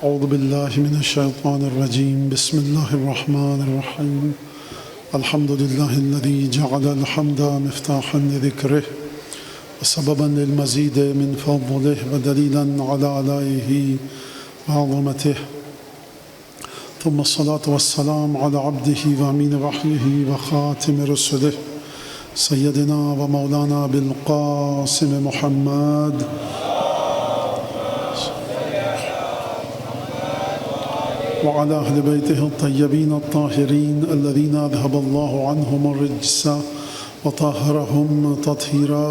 أعوذ بالله من الشيطان الرجيم. بسم الله الرحمن الرحيم. الحمد لله الذي جعل الحمد مفتاحا لذكره وسببا للمزيد من فضله ودليلا على آلائه وعظمته، ثم الصلاة والسلام على عبده وأمين وحيه وخاتم رسله سيدنا ومولانا بالقاسم محمد وعلى أهل بيته الطيبين الطاهرين الذين أذهب الله عنهم الرجس وطهرهم تطهيرا،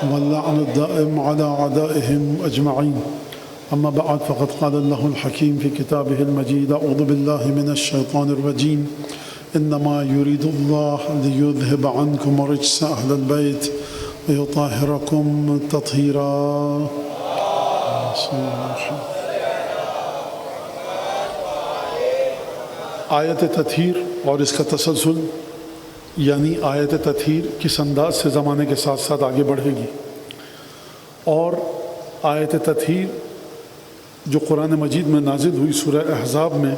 واللعن الدائم على أعدائهم أجمعين. أما بعد، فقد قال الله الحكيم في كتابه المجيد: أعوذ بالله من الشيطان الرجيم. إنما يريد الله ليذهب عنكم رجس أهل البيت ويطهركم تطهيرا. آیت تطہیر اور اس کا تسلسل، یعنی آیت تطہیر کس انداز سے زمانے کے ساتھ ساتھ آگے بڑھے گی، اور آیت تطہیر جو قرآن مجید میں نازل ہوئی سورہ احزاب میں،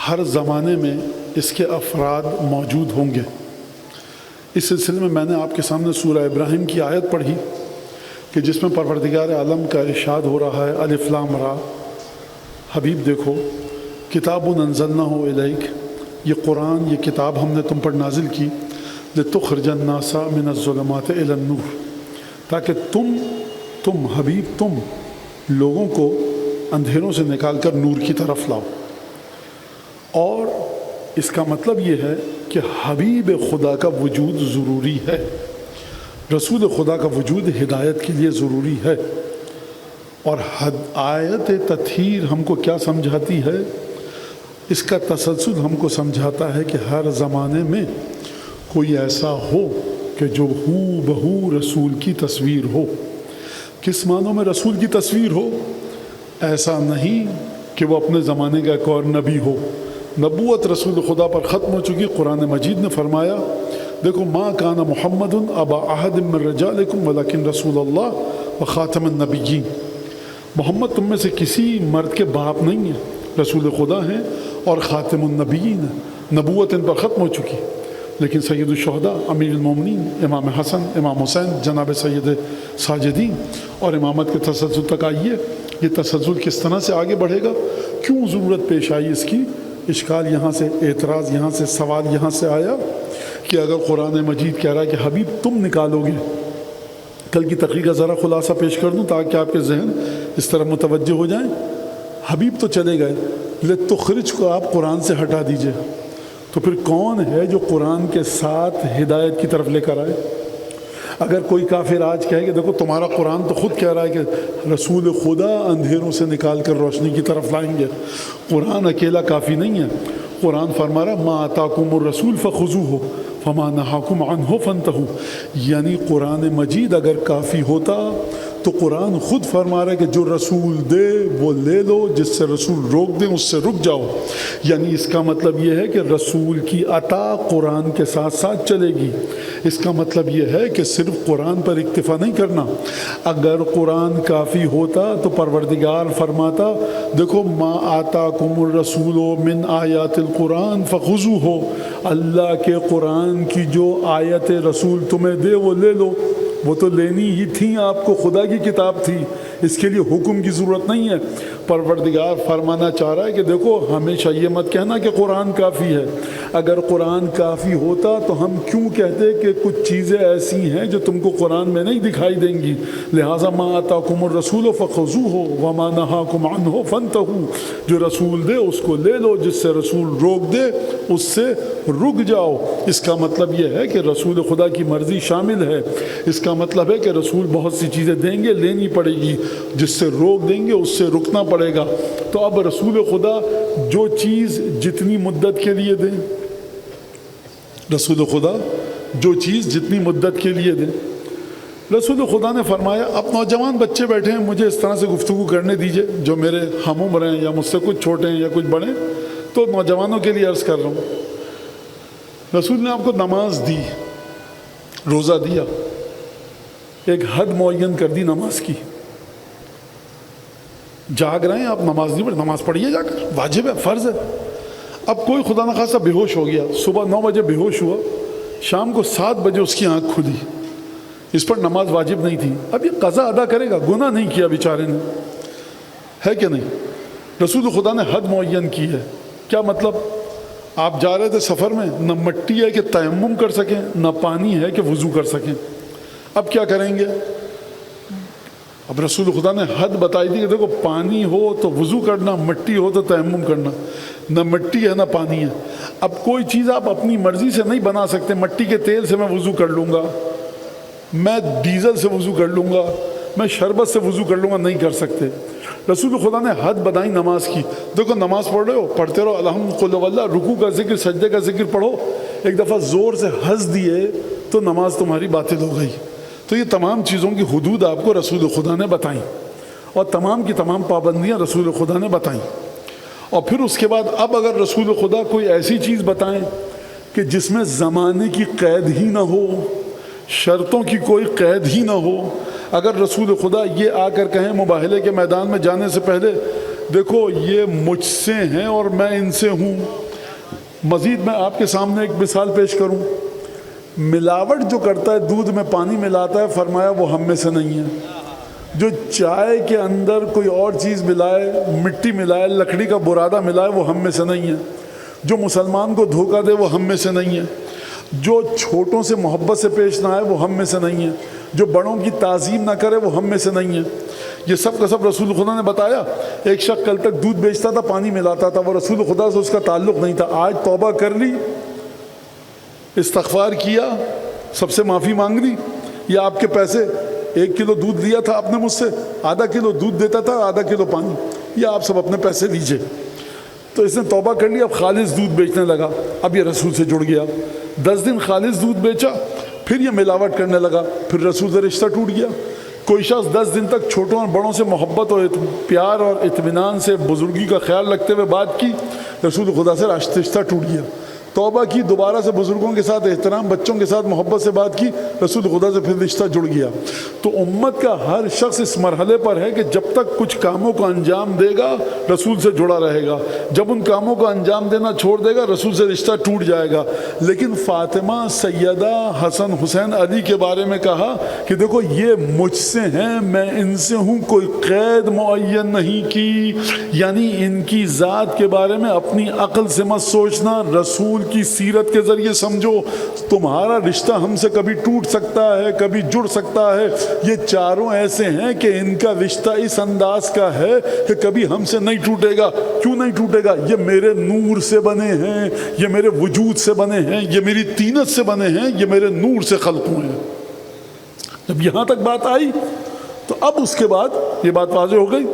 ہر زمانے میں اس کے افراد موجود ہوں گے۔ اس سلسلے میں نے آپ کے سامنے سورہ ابراہیم کی آیت پڑھی کہ جس میں پروردگار عالم کا ارشاد ہو رہا ہے: الف لام را، حبیب دیکھو، کتاب انزلناہ الیک، یہ قرآن، یہ کتاب ہم نے تم پر نازل کی، لتخرج الناس من الظلمات الی النور، تاکہ تم حبیب تم لوگوں کو اندھیروں سے نکال کر نور کی طرف لاؤ۔ اور اس کا مطلب یہ ہے کہ حبیب خدا کا وجود ضروری ہے، رسول خدا کا وجود ہدایت کے لیے ضروری ہے۔ اور آیت تطہیر ہم کو کیا سمجھاتی ہے؟ اس کا تسلسل ہم کو سمجھاتا ہے کہ ہر زمانے میں کوئی ایسا ہو کہ جو ہو بہو رسول کی تصویر ہو۔ کس معنوں میں رسول کی تصویر ہو؟ ایسا نہیں کہ وہ اپنے زمانے کا ایک اور نبی ہو۔ نبوت رسول خدا پر ختم ہو چکی۔ قرآن مجید نے فرمایا، دیکھو، ما کان محمد ابا احد من رجالکم ولکن رسول اللہ و خاتم النبیین، محمد تم میں سے کسی مرد کے باپ نہیں ہے، رسول خدا ہیں اور خاتم النبیین ہیں۔ نبوت ان پر ختم ہو چکی، لیکن سید الشہداء، امیر المومنین، امام حسن، امام حسین، جناب سید ساجدین اور امامت کے تسلسل تک آئیے۔ یہ تسلسل کس طرح سے آگے بڑھے گا؟ کیوں ضرورت پیش آئی اس کی؟ اشکال یہاں سے، اعتراض یہاں سے، سوال یہاں سے آیا کہ اگر قرآن مجید کہہ رہا ہے کہ حبیب تم نکالو گے، کل کی تقریر کا ذرا خلاصہ پیش کر دوں تاکہ آپ کے ذہن اس طرح متوجہ ہو جائیں۔ حبیب تو چلے گئے، لتخرج کو آپ قرآن سے ہٹا دیجئے، تو پھر کون ہے جو قرآن کے ساتھ ہدایت کی طرف لے کر آئے؟ اگر کوئی کافر آج کہے کہ دیکھو تمہارا قرآن تو خود کہہ رہا ہے کہ رسول خدا اندھیروں سے نکال کر روشنی کی طرف لائیں گے، قرآن اکیلا کافی نہیں ہے۔ قرآن فرما رہا ما آتاکم الرسول فخذوہ فما نہاکم عنہ فانتہوا، یعنی قرآن مجید اگر کافی ہوتا تو قرآن خود فرما رہا ہے کہ جو رسول دے وہ لے لو، جس سے رسول روک دیں اس سے رک جاؤ۔ یعنی اس کا مطلب یہ ہے کہ رسول کی عطا قرآن کے ساتھ ساتھ چلے گی۔ اس کا مطلب یہ ہے کہ صرف قرآن پر اکتفا نہیں کرنا۔ اگر قرآن کافی ہوتا تو پروردگار فرماتا، دیکھو ما آتاکم الرسول من آیات القرآن فخذوہ، اللہ کے قرآن کی جو آیت رسول تمہیں دے وہ لے لو۔ وہ تو لینی ہی تھی، آپ کو خدا کی کتاب تھی، اس کے لیے حکم کی ضرورت نہیں ہے۔ پروردگار فرمانا چاہ رہا ہے کہ دیکھو، ہمیشہ یہ مت کہنا کہ قرآن کافی ہے۔ اگر قرآن کافی ہوتا تو ہم کیوں کہتے کہ کچھ چیزیں ایسی ہیں جو تم کو قرآن میں نہیں دکھائی دیں گی؟ لہٰذا ما آتاکم الرسول فخذوہ وما نہاکم عنہ فانتہوا، جو رسول دے اس کو لے لو، جس سے رسول روک دے اس سے رک جاؤ۔ اس کا مطلب یہ ہے کہ رسول خدا کی مرضی شامل ہے۔ اس کا مطلب ہے کہ رسول بہت سی چیزیں دیں گے، لینی پڑے گی، جس سے روک دیں گے اس سے رکنا پڑے گا۔ تو اب رسول خدا جو چیز جتنی مدت کے لیے دیں، رسول خدا جو چیز جتنی مدت کے لیے دیں، رسول خدا نے فرمایا اب نوجوان بچے بیٹھے ہیں، مجھے اس طرح سے گفتگو کرنے دیجئے، جو میرے ہم عمر ہیں یا مجھ سے کچھ چھوٹے ہیں یا کچھ بڑے، تو نوجوانوں کے لیے عرض کر رہا ہوں۔ رسول نے آپ کو نماز دی، روزہ دیا، ایک حد معین کر دی نماز کی. جاگ رہے ہیں آپ، نماز نہیں پڑھی، نماز پڑھیے جا کر، واجب ہے، فرض ہے. اب کوئی خدا نخواستہ بے ہوش ہو گیا، صبح 9 بجے بے ہوش ہوا، شام کو 7 بجے اس کی آنکھ کھلی، اس پر نماز واجب نہیں تھی، اب یہ قضا ادا کرے گا، گناہ نہیں کیا بیچارے نے، ہے کہ نہیں؟ رسول خدا نے حد معین کی ہے. کیا مطلب؟ آپ جا رہے تھے سفر میں، نہ مٹی ہے کہ تیمم کر سکیں، نہ پانی ہے کہ وضو کر سکیں. اب کیا کریں گے؟ اب رسول خدا نے حد بتائی تھی کہ دیکھو پانی ہو تو وضو کرنا، مٹی ہو تو تیمم کرنا. نہ مٹی ہے نہ پانی ہے. اب کوئی چیز آپ اپنی مرضی سے نہیں بنا سکتے. مٹی کے تیل سے میں وضو کر لوں گا، میں ڈیزل سے وضو کر لوں گا، میں شربت سے وضو کر لوں گا، نہیں کر سکتے. رسول خدا نے حد بتائی نماز کی. دیکھو نماز پڑھ رہے ہو، پڑھتے رہو الحمد قل واللہ، رکوع کا ذکر، سجدے کا ذکر پڑھو. ایک دفعہ زور سے ہنس دیے تو نماز تمہاری باطل ہو گئی. تو یہ تمام چیزوں کی حدود آپ کو رسول خدا نے بتائیں، اور تمام کی تمام پابندیاں رسول خدا نے بتائیں. اور پھر اس کے بعد اب اگر رسول خدا کوئی ایسی چیز بتائیں کہ جس میں زمانے کی قید ہی نہ ہو، شرطوں کی کوئی قید ہی نہ ہو، اگر رسول خدا یہ آ کر کہیں مباہلے کے میدان میں جانے سے پہلے دیکھو یہ مجھ سے ہیں اور میں ان سے ہوں. مزید میں آپ کے سامنے ایک مثال پیش کروں. ملاوٹ جو کرتا ہے، دودھ میں پانی ملاتا ہے، فرمایا وہ ہم میں سے نہیں ہے. جو چائے کے اندر کوئی اور چیز ملائے، مٹی ملائے، لکڑی کا برادہ ملائے، وہ ہم میں سے نہیں ہے. جو مسلمان کو دھوکہ دے وہ ہم میں سے نہیں ہے. جو چھوٹوں سے محبت سے پیش نہ آئے وہ ہم میں سے نہیں ہے. جو بڑوں کی تعظیم نہ کرے وہ ہم میں سے نہیں ہے. یہ سب کا سب رسول خدا نے بتایا. ایک شخص کل تک دودھ بیچتا تھا، پانی ملاتا تھا، وہ رسول خدا سے اس کا تعلق نہیں تھا. آج توبہ کر لی، استغفار کیا، سب سے معافی مانگ لی. یا آپ کے پیسے، 1 کلو دودھ لیا تھا آپ نے مجھ سے، آدھا کلو دودھ دیتا تھا، آدھا کلو پانی، یا آپ سب اپنے پیسے لیجئے. تو اس نے توبہ کر لی، اب خالص دودھ بیچنے لگا. اب یہ رسول سے جڑ گیا. 10 دن خالص دودھ بیچا، پھر یہ ملاوٹ کرنے لگا، پھر رسول سے رشتہ ٹوٹ گیا. کوئی شخص 10 دن تک چھوٹوں اور بڑوں سے محبت اور پیار اور اطمینان سے بزرگی کا خیال رکھتے ہوئے بات کی، رسول خدا سے رشتہ ٹوٹ گیا. توبہ کی، دوبارہ سے بزرگوں کے ساتھ احترام، بچوں کے ساتھ محبت سے بات کی، رسول خدا سے پھر رشتہ جڑ گیا. تو امت کا ہر شخص اس مرحلے پر ہے کہ جب تک کچھ کاموں کو انجام دے گا رسول سے جڑا رہے گا. جب ان کاموں کو انجام دینا چھوڑ دے گا رسول سے رشتہ ٹوٹ جائے گا. لیکن فاطمہ، سیدہ، حسن، حسین، علی کے بارے میں کہا کہ دیکھو یہ مجھ سے ہیں، میں ان سے ہوں، کوئی قید معین نہیں کی. یعنی ان کی ذات کے بارے میں اپنی عقل سے مت سوچنا، رسول کی سیرت کے ذریعے سمجھو. تمہارا رشتہ ہم سے کبھی ٹوٹ سکتا ہے، کبھی جڑ سکتا ہے. یہ چاروں ایسے ہیں کہ ان کا رشتہ اس انداز کا ہے کہ کبھی ہم سے نہیں ٹوٹے گا. کیوں نہیں ٹوٹے گا؟ یہ میرے نور سے بنے ہیں، یہ میرے وجود سے بنے ہیں، یہ میری طینت سے بنے ہیں، یہ میرے نور سے خلق ہوئے ہیں. جب یہاں تک بات آئی تو اب اس کے بعد یہ بات واضح ہو گئی،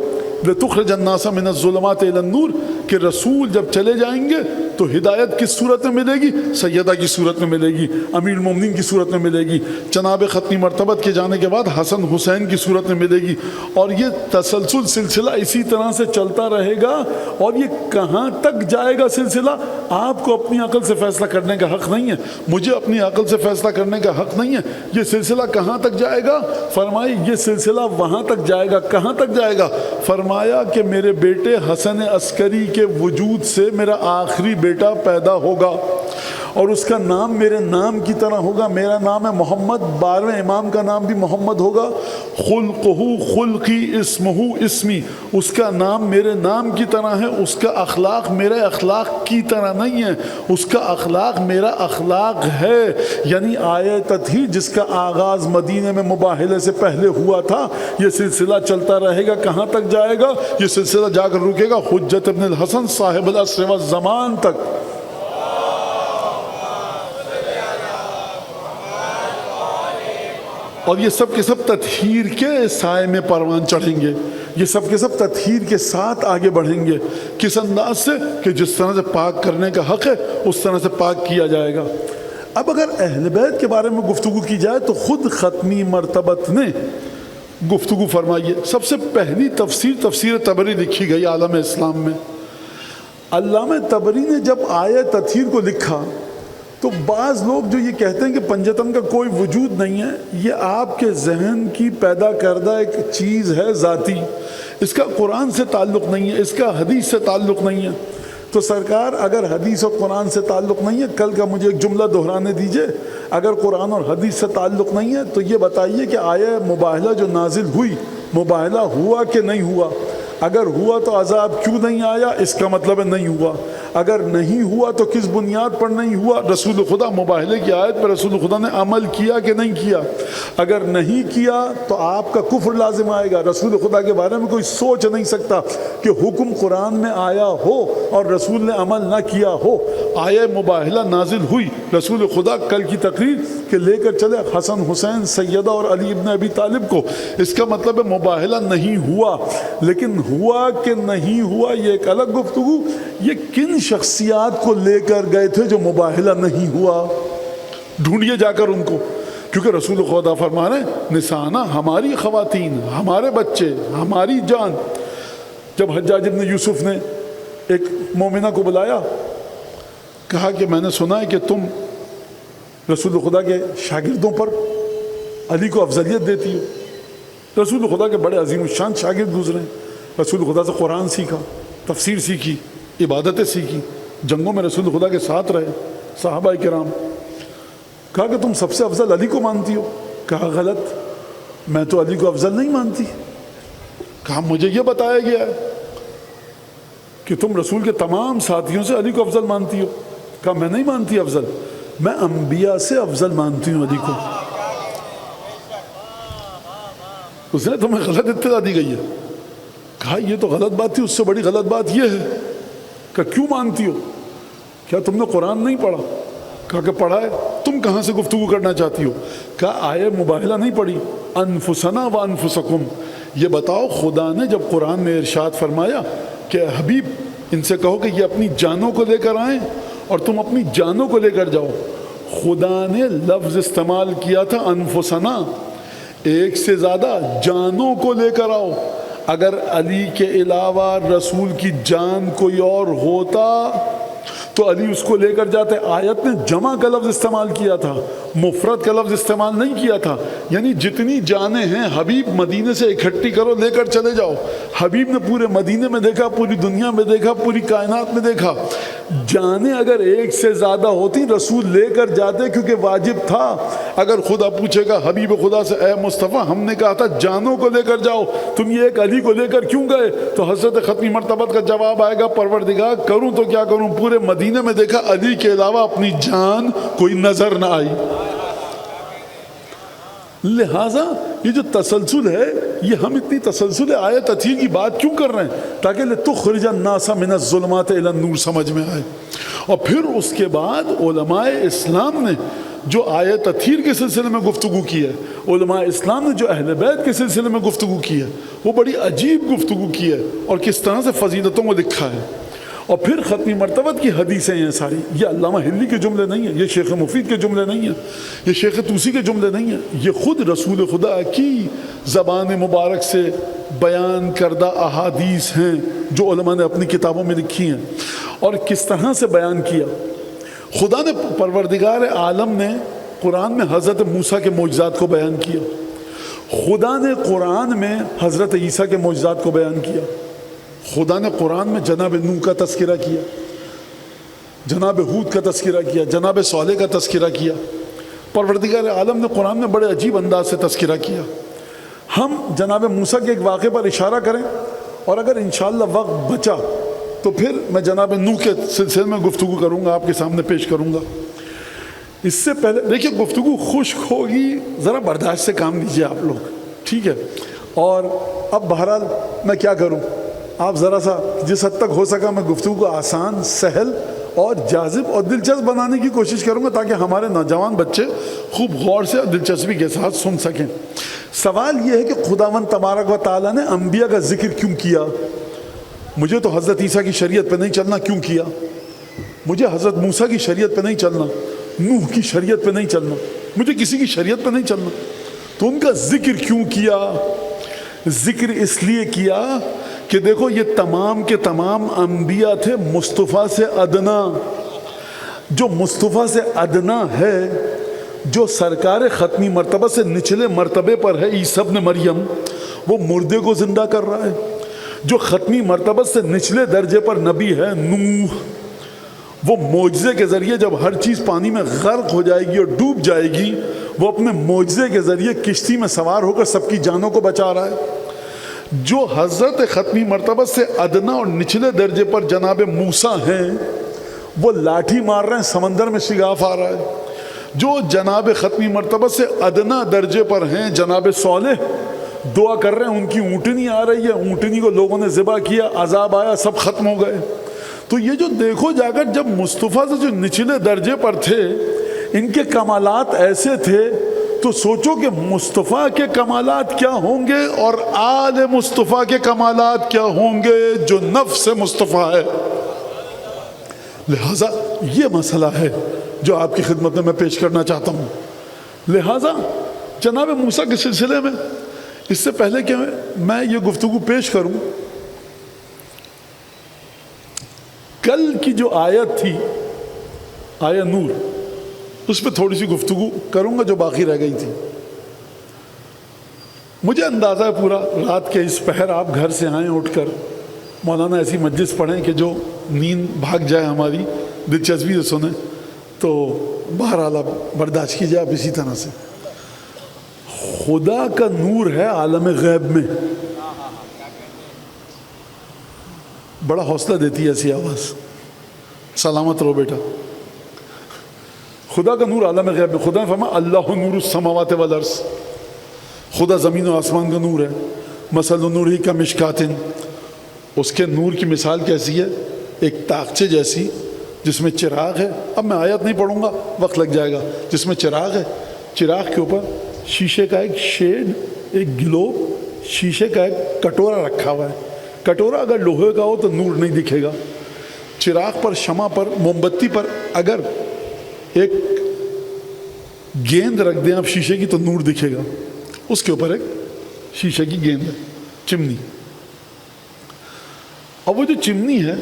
لِتُخْرِجَ النَّاسَ مِنَ الظُّلُمَاتِ إِلَى النُّورِ، کہ رسول جب چلے جائیں گے تو ہدایت کس صورت میں ملے گی؟ سیدہ کی صورت میں ملے گی، امیر المومنین کی صورت میں ملے گی، جناب ختمی مرتبت کے جانے کے بعد حسن حسین کی صورت میں ملے گی. اور یہ تسلسل سلسلہ اسی طرح سے چلتا رہے گا. اور یہ کہاں تک جائے گا سلسلہ؟ آپ کو اپنی عقل سے فیصلہ کرنے کا حق نہیں ہے، مجھے اپنی عقل سے فیصلہ کرنے کا حق نہیں ہے. یہ سلسلہ کہاں تک جائے گا؟ فرمائی یہ سلسلہ وہاں تک جائے گا. کہاں تک جائے گا؟ فرمایا کہ میرے بیٹے حسن عسکری کے وجود سے میرا آخری بیٹا پیدا ہوگا، اور اس کا نام میرے نام کی طرح ہوگا. میرا نام ہے محمد، 12ویں امام کا نام بھی محمد ہوگا. خلقہ خلقی، اسمہ اسمی، اس کا نام میرے نام کی طرح ہے. اس کا اخلاق میرے اخلاق کی طرح نہیں ہے، اس کا اخلاق میرا اخلاق ہے. یعنی آیہ تطہیر جس کا آغاز مدینے میں مباہلے سے پہلے ہوا تھا، یہ سلسلہ چلتا رہے گا. کہاں تک جائے گا؟ یہ سلسلہ جا کر رکے گا حجت ابن الحسن صاحب العصر والزمان تک. اور یہ سب کے سب تطہیر کے سائے میں پروان چڑھیں گے. یہ سب کے سب تطہیر کے ساتھ آگے بڑھیں گے. کس انداز سے؟ کہ جس طرح سے پاک کرنے کا حق ہے اس طرح سے پاک کیا جائے گا. اب اگر اہل بیت کے بارے میں گفتگو کی جائے تو خود ختمی مرتبت نے گفتگو فرمائی ہے. سب سے پہلی تفسیر طبری لکھی گئی عالم اسلام میں. علامہ طبری نے جب آیہ تطہیر کو لکھا تو بعض لوگ جو یہ کہتے ہیں کہ پنجتن کا کوئی وجود نہیں ہے، یہ آپ کے ذہن کی پیدا کردہ ایک چیز ہے ذاتی، اس کا قرآن سے تعلق نہیں ہے، اس کا حدیث سے تعلق نہیں ہے۔ تو سرکار اگر حدیث اور قرآن سے تعلق نہیں ہے، کل کا مجھے ایک جملہ دہرانے دیجئے، اگر قرآن اور حدیث سے تعلق نہیں ہے تو یہ بتائیے کہ آیہ مباہلہ جو نازل ہوئی، مباہلہ ہوا کہ نہیں ہوا؟ اگر ہوا تو عذاب کیوں نہیں آیا؟ اس کا مطلب ہے نہیں ہوا۔ اگر نہیں ہوا تو کس بنیاد پر نہیں ہوا؟ رسول خدا مباہلے کی آیت پر رسول خدا نے عمل کیا کہ نہیں کیا؟ اگر نہیں کیا تو آپ کا کفر لازم آئے گا۔ رسول خدا کے بارے میں کوئی سوچ نہیں سکتا کہ حکم قرآن میں آیا ہو اور رسول نے عمل نہ کیا ہو۔ آیہ مباہلہ نازل ہوئی، رسول خدا کل کی تقریر کہ لے کر چلے حسن حسین سیدہ اور علی ابن ابی طالب کو، اس کا مطلب ہے مباہلہ نہیں ہوا۔ لیکن ہوا کہ نہیں ہوا یہ ایک الگ گفتگو۔ یہ کن شخصیات کو لے کر گئے تھے جو مباہلہ نہیں ہوا؟ ڈھونڈیے جا کر ان کو، کیونکہ رسول خدا فرما رہے ہیں نسانہ ہماری خواتین، ہمارے بچے، ہماری جان۔ جب حجاج ابن یوسف نے ایک مومنہ کو بلایا، کہا کہ میں نے سنا ہے کہ تم رسول خدا کے شاگردوں پر علی کو افضلیت دیتی ہو۔ رسول خدا کے بڑے عظیم الشان شاگرد گزرے، رسول خدا سے قرآن سیکھا، تفسیر سیکھی، عبادتیں سیکھی، جنگوں میں رسول خدا کے ساتھ رہے صحابہ کرام۔ کہا کہ تم سب سے افضل علی کو مانتی ہو؟ کہا غلط، میں تو علی کو افضل نہیں مانتی۔ کہا مجھے یہ بتایا گیا ہے کہ تم رسول کے تمام ساتھیوں سے علی کو افضل مانتی ہو۔ کہا میں نہیں مانتی افضل، میں انبیاء سے افضل مانتی ہوں علی کو۔ اس نے تمہیں غلط اطلاع دی گئی ہے۔ کہا یہ تو غلط بات تھی، اس سے بڑی غلط بات یہ ہے کہ کیوں مانتی ہو؟ کیا تم نے قرآن نہیں پڑھا؟ کہا کہ پڑھا ہے۔ تم کہاں سے گفتگو کرنا چاہتی ہو؟ کہا آیہ مباہلہ نہیں پڑھی، انفسنا و انفسکم۔ یہ بتاؤ خدا نے جب قرآن میں ارشاد فرمایا کہ حبیب ان سے کہو کہ یہ اپنی جانوں کو لے کر آئیں اور تم اپنی جانوں کو لے کر جاؤ، خدا نے لفظ استعمال کیا تھا انفسنا، ایک سے زیادہ جانوں کو لے کر آؤ۔ اگر علی کے علاوہ رسول کی جان کوئی اور ہوتا تو علی اس کو لے کر جاتے۔ آیت نے جمع کا لفظ استعمال کیا تھا، مفرد کا لفظ استعمال نہیں کیا تھا۔ یعنی جتنی جانیں ہیں حبیب مدینے سے اکٹھی کرو، لے کر چلے جاؤ۔ حبیب نے پورے مدینے میں دیکھا، پوری دنیا میں دیکھا، پوری کائنات میں دیکھا۔ جانیں اگر ایک سے زیادہ ہوتی رسول لے کر جاتے، کیونکہ واجب تھا۔ اگر خدا پوچھے گا حبیب خدا سے اے مصطفیٰ ہم نے کہا تھا جانوں کو لے کر جاؤ، تم یہ ایک علی کو لے کر کیوں گئے؟ تو حضرت ختمی مرتبت کا جواب آئے گا پروردگار کروں تو کیا کروں، پورے مدینے میں دیکھا علی کے علاوہ اپنی جان کوئی نظر نہ آئی۔ لہٰذا یہ جو تسلسل ہے، یہ ہم اتنی تسلسل آیت تطہیر کی بات کیوں کر رہے ہیں؟ تاکہ لتخرج الناس من الظلمات الی النور سمجھ میں آئے۔ اور پھر اس کے بعد علماء اسلام نے جو آیت تطہیر کے سلسلے میں گفتگو کی ہے، علماء اسلام نے جو اہل بیت کے سلسلے میں گفتگو کی ہے، وہ بڑی عجیب گفتگو کی ہے اور کس طرح سے فضیلتوں کو لکھا ہے۔ اور پھر ختمی مرتبت کی حدیثیں ہیں ساری، یہ علامہ ہلی کے جملے نہیں ہیں، یہ شیخ مفید کے جملے نہیں ہیں، یہ شیخ طوسی کے جملے نہیں ہیں، یہ خود رسول خدا کی زبان مبارک سے بیان کردہ احادیث ہیں جو علماء نے اپنی کتابوں میں لکھی ہیں۔ اور کس طرح سے بیان کیا؟ خدا نے پروردگار عالم نے قرآن میں حضرت موسیٰ کے معجزات کو بیان کیا، خدا نے قرآن میں حضرت عیسیٰ کے معجزات کو بیان کیا، خدا نے قرآن میں جناب نوح کا تذکرہ کیا، جناب ہود کا تذکرہ کیا، جناب صالح کا تذکرہ کیا۔ پروردگار عالم نے قرآن میں بڑے عجیب انداز سے تذکرہ کیا۔ ہم جناب موسیٰ کے ایک واقعے پر اشارہ کریں، اور اگر انشاءاللہ وقت بچا تو پھر میں جناب نوح کے سلسلے میں گفتگو کروں گا، آپ کے سامنے پیش کروں گا۔ اس سے پہلے دیکھیے گفتگو خشک ہوگی، ذرا برداشت سے کام لیجیے آپ لوگ، ٹھیک ہے؟ اور اب بہرحال میں کیا کروں، آپ ذرا سا جس حد تک ہو سکا میں گفتگو کو آسان، سہل اور جاذب اور دلچسپ بنانے کی کوشش کروں گا تاکہ ہمارے نوجوان بچے خوب غور سے اور دلچسپی کے ساتھ سن سکیں۔ سوال یہ ہے کہ خداوند تبارک و تعالیٰ نے انبیاء کا ذکر کیوں کیا؟ مجھے تو حضرت عیسیٰ کی شریعت پہ نہیں چلنا، کیوں کیا؟ مجھے حضرت موسیٰ کی شریعت پہ نہیں چلنا، نوح کی شریعت پہ نہیں چلنا، مجھے کسی کی شریعت پہ نہیں چلنا، تو ان کا ذکر کیوں کیا؟ ذکر اس لیے کیا کہ دیکھو یہ تمام کے تمام انبیاء تھے مصطفیٰ سے ادنا۔ جو مصطفیٰ سے ادنا ہے، جو سرکار ختمی مرتبہ سے نچلے مرتبے پر ہے، عیسی ابن مریم، وہ مردے کو زندہ کر رہا ہے۔ جو ختمی مرتبہ سے نچلے درجے پر نبی ہے، نوح، وہ معجزے کے ذریعے جب ہر چیز پانی میں غرق ہو جائے گی اور ڈوب جائے گی، وہ اپنے معجزے کے ذریعے کشتی میں سوار ہو کر سب کی جانوں کو بچا رہا ہے۔ جو حضرت ختمی مرتبہ سے ادنا اور نچلے درجے پر جناب موسیٰ ہیں، وہ لاٹھی مار رہے ہیں، سمندر میں شگاف آ رہا ہے۔ جو جناب ختمی مرتبہ سے ادنا درجے پر ہیں، جناب صالح، دعا کر رہے ہیں، ان کی اونٹنی آ رہی ہے، اونٹنی کو لوگوں نے ذبح کیا، عذاب آیا، سب ختم ہو گئے۔ تو یہ جو دیکھو جا کر جب مصطفیٰ سے جو نچلے درجے پر تھے، ان کے کمالات ایسے تھے، تو سوچو کہ مصطفیٰ کے کمالات کیا ہوں گے اور آل مصطفیٰ کے کمالات کیا ہوں گے جو نفس مصطفیٰ ہے۔ لہٰذا یہ مسئلہ ہے جو آپ کی خدمت میں پیش کرنا چاہتا ہوں۔ لہٰذا جناب موسیٰ کے سلسلے میں، اس سے پہلے کہ میں یہ گفتگو پیش کروں، کل کی جو آیت تھی، آیت نور، اس پہ تھوڑی سی گفتگو کروں گا جو باقی رہ گئی تھی۔ مجھے اندازہ ہے پورا رات کے اس پہر آپ گھر سے آئیں اٹھ کر مولانا ایسی مجلس پڑھیں کہ جو نیند بھاگ جائے ہماری، دلچسپی سے سنیں، تو بہرحال آپ برداشت کیجیے آپ اسی طرح سے۔ خدا کا نور ہے عالم غیب میں، بڑا حوصلہ دیتی ہے ایسی آواز، سلامت رہو بیٹا۔ خدا کا نور عالم غیب میں، خدا نے فرمایا اللہ نور السماوات والارض، خدا زمین و آسمان کا نور ہے۔ مثل نورہ کمشکات، اس کے نور کی مثال کیسی ہے؟ ایک تاقچے جیسی جس میں چراغ ہے۔ اب میں آیت نہیں پڑھوں گا، وقت لگ جائے گا۔ جس میں چراغ ہے، چراغ کے اوپر شیشے کا ایک شیڈ، ایک گلوب، شیشے کا ایک کٹورا رکھا ہوا ہے۔ کٹورا اگر لوہے کا ہو تو نور نہیں دکھے گا۔ چراغ پر، شمع پر، موم بتی پر اگر ایک گیند رکھ دیں آپ شیشے کی تو نور دکھے گا۔ اس کے اوپر ایک شیشے کی گیند ہے، چمنی۔ اب وہ جو چمنی ہے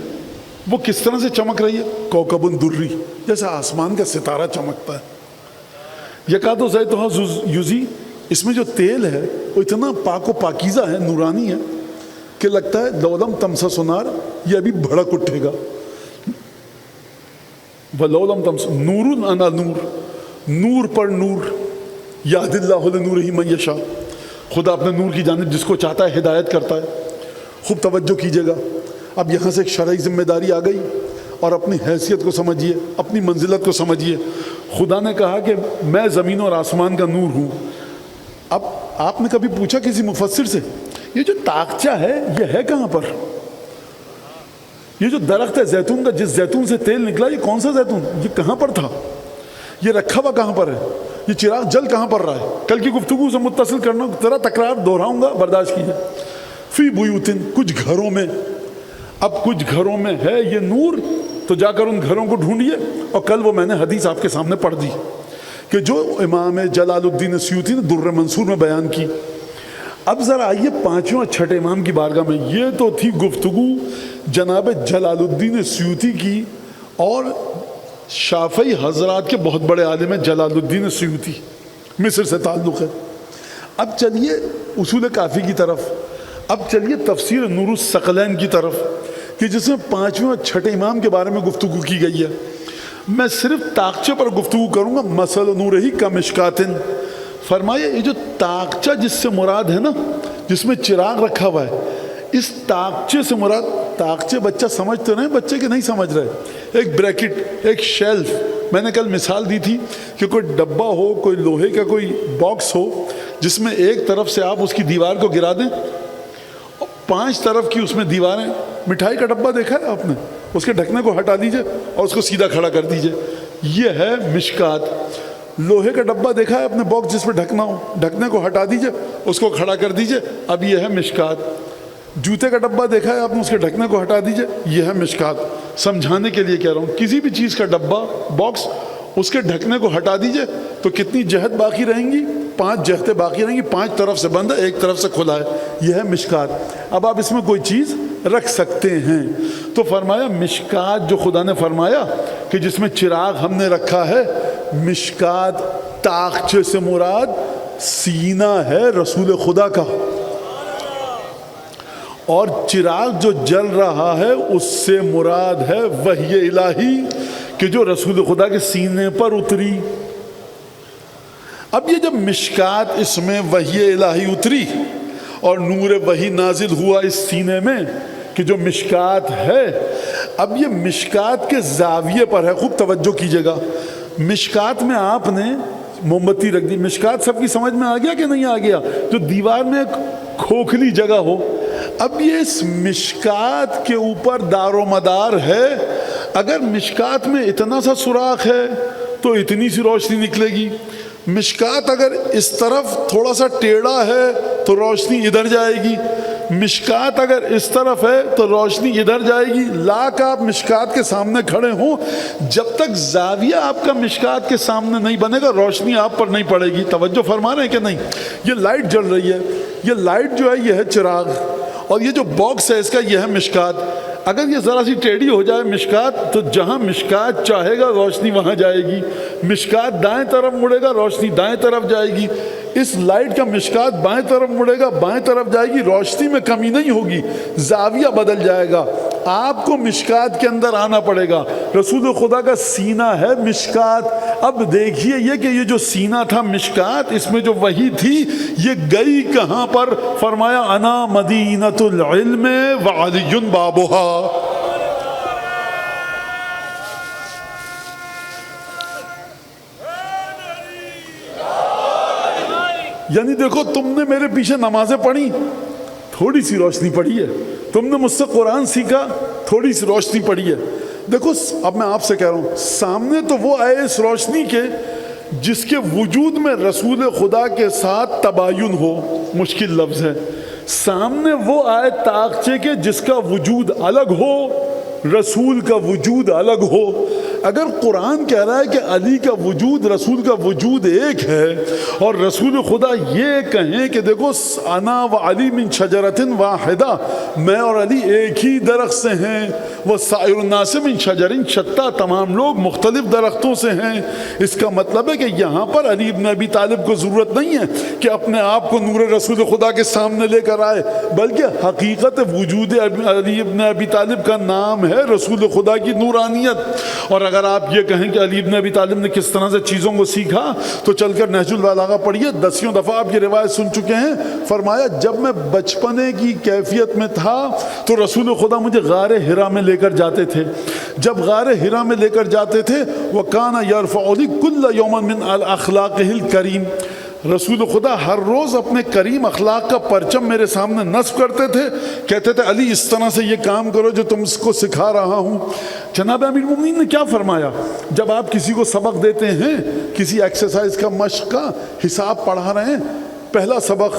وہ کس طرح سے چمک رہی ہے؟ کوكب دری، جیسے آسمان کا ستارہ چمکتا ہے۔ یکاد زیتھا یضیء، اس میں جو تیل ہے وہ اتنا پاک و پاکیزہ ہے، نورانی ہے کہ لگتا ہے لو لم تمسس نار، یہ ابھی بھڑک اٹھے گا۔ وَلَوْ لَمْ تَمْسَسْ نُورٌ عَلَىٰ نُور، نور پر نور، یہدی اللہ لنورہ من یشاء، خدا اپنے نور کی جانب جس کو چاہتا ہے ہدایت کرتا ہے۔ خوب توجہ کیجیے گا۔ اب یہاں سے ایک شرعی ذمہ داری آ گئی، اور اپنی حیثیت کو سمجھیے، اپنی منزلت کو سمجھیے۔ خدا نے کہا کہ میں زمین اور آسمان کا نور ہوں۔ اب آپ نے کبھی پوچھا کسی مفسر سے یہ جو طاقچہ ہے یہ ہے کہاں پر؟ یہ جو درخت ہے زیتون کا، جس زیتون سے تیل نکلا، یہ کون سا زیتون؟ یہ کہاں پر تھا؟ یہ رکھا ہوا کہاں پر ہے؟ یہ چراغ جل کہاں پر رہا ہے؟ کل کی گفتگو سے متصل کرنا، ذرا تکرار دہراؤں گا، برداشت کیجیے۔ فی بیوتن، کچھ گھروں میں۔ اب کچھ گھروں میں ہے یہ نور، تو جا کر ان گھروں کو ڈھونڈیے۔ اور کل وہ میں نے حدیث آپ کے سامنے پڑھ دی کہ جو امام جلال الدین سیوطی نے در منصور میں بیان کی۔ اب ذرا آئیے پانچویں اور چھٹے امام کی بارگاہ میں۔ یہ تو تھی گفتگو جناب جلال الدین سیوطی کی، اور شافعی حضرات کے بہت بڑے عالم ہیں جلال الدین سیوطی، مصر سے تعلق ہے۔ اب چلیے اصول کافی کی طرف، اب چلیے تفسیر نور الثقلین کی طرف، کہ جس میں پانچویں اور چھٹے امام کے بارے میں گفتگو کی گئی ہے۔ میں صرف طاقچے پر گفتگو کروں گا، مثل نورہ کمشکات۔ فرمایا یہ جو طاقچہ جس سے مراد ہے نا، جس میں چراغ رکھا ہوا ہے، اس طاقچے سے مراد، طاقچے بچہ سمجھتے رہے، بچے کے نہیں سمجھ رہے، ایک بریکٹ، ایک شیلف۔ میں نے کل مثال دی تھی کہ کوئی ڈبہ ہو، کوئی لوہے کا کوئی باکس ہو، جس میں ایک طرف سے آپ اس کی دیوار کو گرا دیں، اور 5 طرف کی اس میں دیواریں۔ مٹھائی کا ڈبہ دیکھا ہے آپ نے؟ اس کے ڈھکنے کو ہٹا دیجئے اور اس کو سیدھا کھڑا کر دیجئے، یہ ہے مشکات۔ لوہے کا ڈبہ دیکھا ہے اپنے باکس جس پہ ڈھکنا ہو، ڈھکنے کو ہٹا دیجئے، اس کو کھڑا کر دیجئے، اب یہ ہے مشکات۔ جوتے کا ڈبہ دیکھا ہے آپ نے، اس کے ڈھکنے کو ہٹا دیجئے، یہ ہے مشکات۔ سمجھانے کے لیے کہہ رہا ہوں، کسی بھی چیز کا ڈبہ، باکس، اس کے ڈھکنے کو ہٹا دیجئے تو کتنی جہت باقی رہیں گی؟ 5 جہتیں باقی رہیں گی۔ 5 طرف سے بند ہے، ایک طرف سے کھلا ہے، یہ ہے مشکات۔ اب آپ اس میں کوئی چیز رکھ سکتے ہیں۔ تو فرمایا مشکات جو خدا نے فرمایا کہ جس میں چراغ ہم نے رکھا ہے، مشکات طاقچے سے مراد سینہ ہے رسول خدا کا، اور چراغ جو جل رہا ہے اس سے مراد ہے وحی الہی کہ جو رسول خدا کے سینے پر اتری۔ اب یہ جب مشکات اس میں وحی الہی اتری اور نور وحی نازل ہوا اس سینے میں کہ جو مشکات ہے، اب یہ مشکات کے زاویے پر ہے، خوب توجہ کیجئے گا۔ مشکات میں آپ نے موم بتی رکھ دی، مشکات سب کی سمجھ میں آ گیا کہ نہیں آ گیا؟ جو دیوار میں ایک کھوکھلی جگہ ہو، اب یہ اس مشکات کے اوپر دار و مدار ہے۔ اگر مشکات میں اتنا سا سوراخ ہے تو اتنی سی روشنی نکلے گی، مشکات اگر اس طرف تھوڑا سا ٹیڑھا ہے تو روشنی ادھر جائے گی، مشکات اگر اس طرف ہے تو روشنی ادھر جائے گی۔ لاکھ آپ مشکات کے سامنے کھڑے ہوں، جب تک زاویہ آپ کا مشکات کے سامنے نہیں بنے گا روشنی آپ پر نہیں پڑے گی۔ توجہ فرما رہے ہیں کہ نہیں؟ یہ لائٹ جل رہی ہے، یہ لائٹ جو ہے یہ ہے چراغ، اور یہ جو باکس ہے اس کا یہ ہے مشکات۔ اگر یہ ذرا سی ٹیڑھی ہو جائے مشکات تو جہاں مشکات چاہے گا روشنی وہاں جائے گی، مشکات دائیں طرف مڑے گا روشنی دائیں طرف جائے گی۔ اس لائٹ کا مشکات بائیں طرف مڑے گا بائیں طرف جائے گی، روشنی میں کمی نہیں ہوگی، زاویہ بدل جائے گا۔ آپ کو مشکات کے اندر آنا پڑے گا۔ رسول خدا کا سینہ ہے مشکات۔ اب دیکھیے یہ کہ یہ جو سینہ تھا مشکات، اس میں جو وحی تھی یہ گئی کہاں پر؟ فرمایا انا مدینۃ العلم وعلی بابھا۔ یعنی دیکھو تم نے میرے پیچھے نمازیں پڑھی، تھوڑی سی روشنی پڑی ہے، تم نے مجھ سے قرآن سیکھا، تھوڑی سی روشنی پڑی ہے۔ دیکھو اب میں آپ سے کہہ رہا ہوں، سامنے تو وہ آئے اس روشنی کے جس کے وجود میں رسول خدا کے ساتھ تباین ہو، مشکل لفظ ہے۔ سامنے وہ آئے طاقچے کے جس کا وجود الگ ہو، رسول کا وجود الگ ہو۔ اگر قرآن کہہ رہا ہے کہ علی کا وجود رسول کا وجود ایک ہے، اور رسول خدا یہ کہیں کہ دیکھو انا و علی من شجرۃ واحدہ، میں اور علی ایک ہی درخت سے ہیں، وہ سائر الناس من شجر شتیٰ، تمام لوگ مختلف درختوں سے ہیں۔ اس کا مطلب ہے کہ یہاں پر علی ابن ابی طالب کو ضرورت نہیں ہے کہ اپنے آپ کو نور رسول خدا کے سامنے لے کر آئے، بلکہ حقیقت وجود علی ابن ابی طالب کا نام ہے رسول خدا کی نورانیت۔ اور اگر آپ یہ کہیں کہ علی ابن ابی طالب نے کس طرح سے چیزوں کو سیکھا تو چل کر نہج البلاغہ پڑھیے، 10 دفعہ آپ یہ روایت سن چکے ہیں۔ فرمایا جب میں بچپنے کی کیفیت میں تھا تو رسول خدا مجھے غار حرا میں لے کر جاتے تھے۔ جب غار حرا میں لے کر جاتے تھے وَكَانَ يَرْفَعُ لِي كُلَّ يَوْمٍ مِّنْ أَخْلَاقِهِ الْكَرِيمِ، رسول خدا ہر روز اپنے کریم اخلاق کا پرچم میرے سامنے نصب کرتے تھے، کہتے تھے علی اس طرح سے یہ کام کرو جو تم اس کو سکھا رہا ہوں۔ جناب امیر المومنین نے کیا فرمایا؟ جب آپ کسی کو سبق دیتے ہیں، کسی ایکسرسائز کا مشق کا حساب پڑھا رہے ہیں، پہلا سبق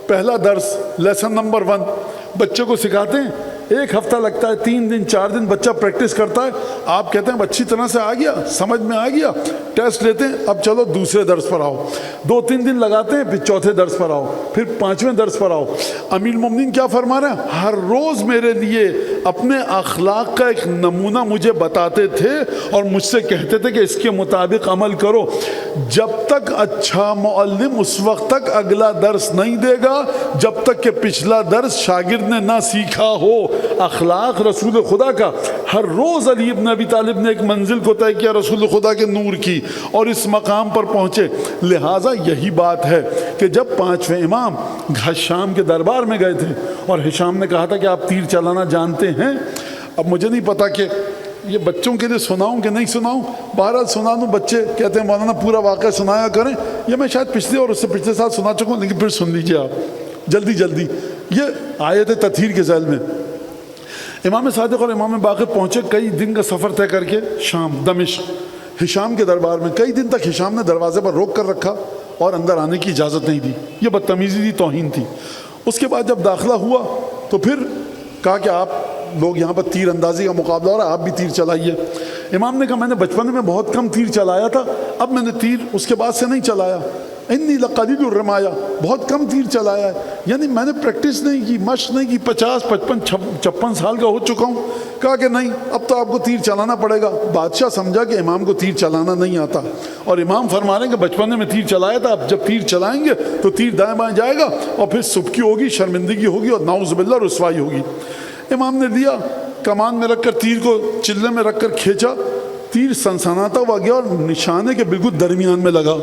پہلا درس لیسن نمبر 1 بچے کو سکھاتے ہیں، 1 ہفتہ لگتا ہے، 3 دن 4 دن بچہ پریکٹس کرتا ہے، آپ کہتے ہیں اچھی طرح سے آ گیا، سمجھ میں آ گیا، ٹیسٹ لیتے ہیں، اب چلو دوسرے درس پر آؤ، 2-3 دن لگاتے ہیں، پھر چوتھے درس پر آؤ، پھر 5ویں درس پر آؤ۔ امیر المومنین کیا فرما رہے ہیں؟ ہر روز میرے لیے اپنے اخلاق کا ایک نمونہ مجھے بتاتے تھے اور مجھ سے کہتے تھے کہ اس کے مطابق عمل کرو۔ جب تک اچھا معلم اس وقت تک اگلا درس نہیں دے گا جب تک کہ پچھلا درس شاگرد نے نہ سیکھا ہو۔ اخلاق رسول خدا کا، ہر روز علی ابن ابی طالب نے ایک منزل کو طے کیا رسول خدا کے نور کی اور اس مقام پر پہنچے۔ لہٰذا یہی بات ہے کہ جب 5ویں امام ہشام کے دربار میں گئے تھے اور ہشام نے کہا تھا کہ آپ تیر چلانا جانتے ہیں، اب مجھے نہیں پتا کہ یہ بچوں کے لیے سناؤں کہ نہیں سناؤں، بہرحال سنا دوں۔ بچے کہتے ہیں مولانا پورا واقعہ سنایا کریں، یہ میں شاید پچھلے اور اس سے پچھلے سال سنا چکا ہوں، لیکن پھر سن لیجیے آپ جلدی جلدی۔ یہ آیت تطہیر کے ذیل میں امام صادق اور امام باقر پہنچے، کئی دن کا سفر طے کر کے شام دمشق، ہشام کے دربار میں کئی دن تک ہشام نے دروازے پر روک کر رکھا اور اندر آنے کی اجازت نہیں دی۔ یہ بدتمیزی تھی، توہین تھی۔ اس کے بعد جب داخلہ ہوا تو پھر کہا کہ آپ لوگ یہاں پر تیر اندازی کا مقابلہ ہو رہا ہے، آپ بھی تیر چلائیے۔ امام نے کہا میں نے بچپن میں بہت کم تیر چلایا تھا، اب میں نے تیر اس کے بعد سے نہیں چلایا۔ انی لقلیل الرمایا، بہت کم تیر چلایا ہے، یعنی میں نے پریکٹس نہیں کی، مشق نہیں کی، 50 55 56 سال کا ہو چکا ہوں۔ کہا کہ نہیں، اب تو آپ کو تیر چلانا پڑے گا۔ بادشاہ سمجھا کہ امام کو تیر چلانا نہیں آتا، اور امام فرما رہے ہیں کہ بچپن میں تیر چلایا تھا، اب جب تیر چلائیں گے تو تیر دائیں بائیں جائے گا، اور پھر سبکی ہوگی، شرمندگی ہوگی، اور نعوذ باللہ رسوائی ہوگی۔ امام نے لیا، کمان میں رکھ کر تیر کو چلے میں رکھ کر کھینچا، تیر سنسناتا ہوا گیا اور نشانے کے بالکل درمیان میں لگا۔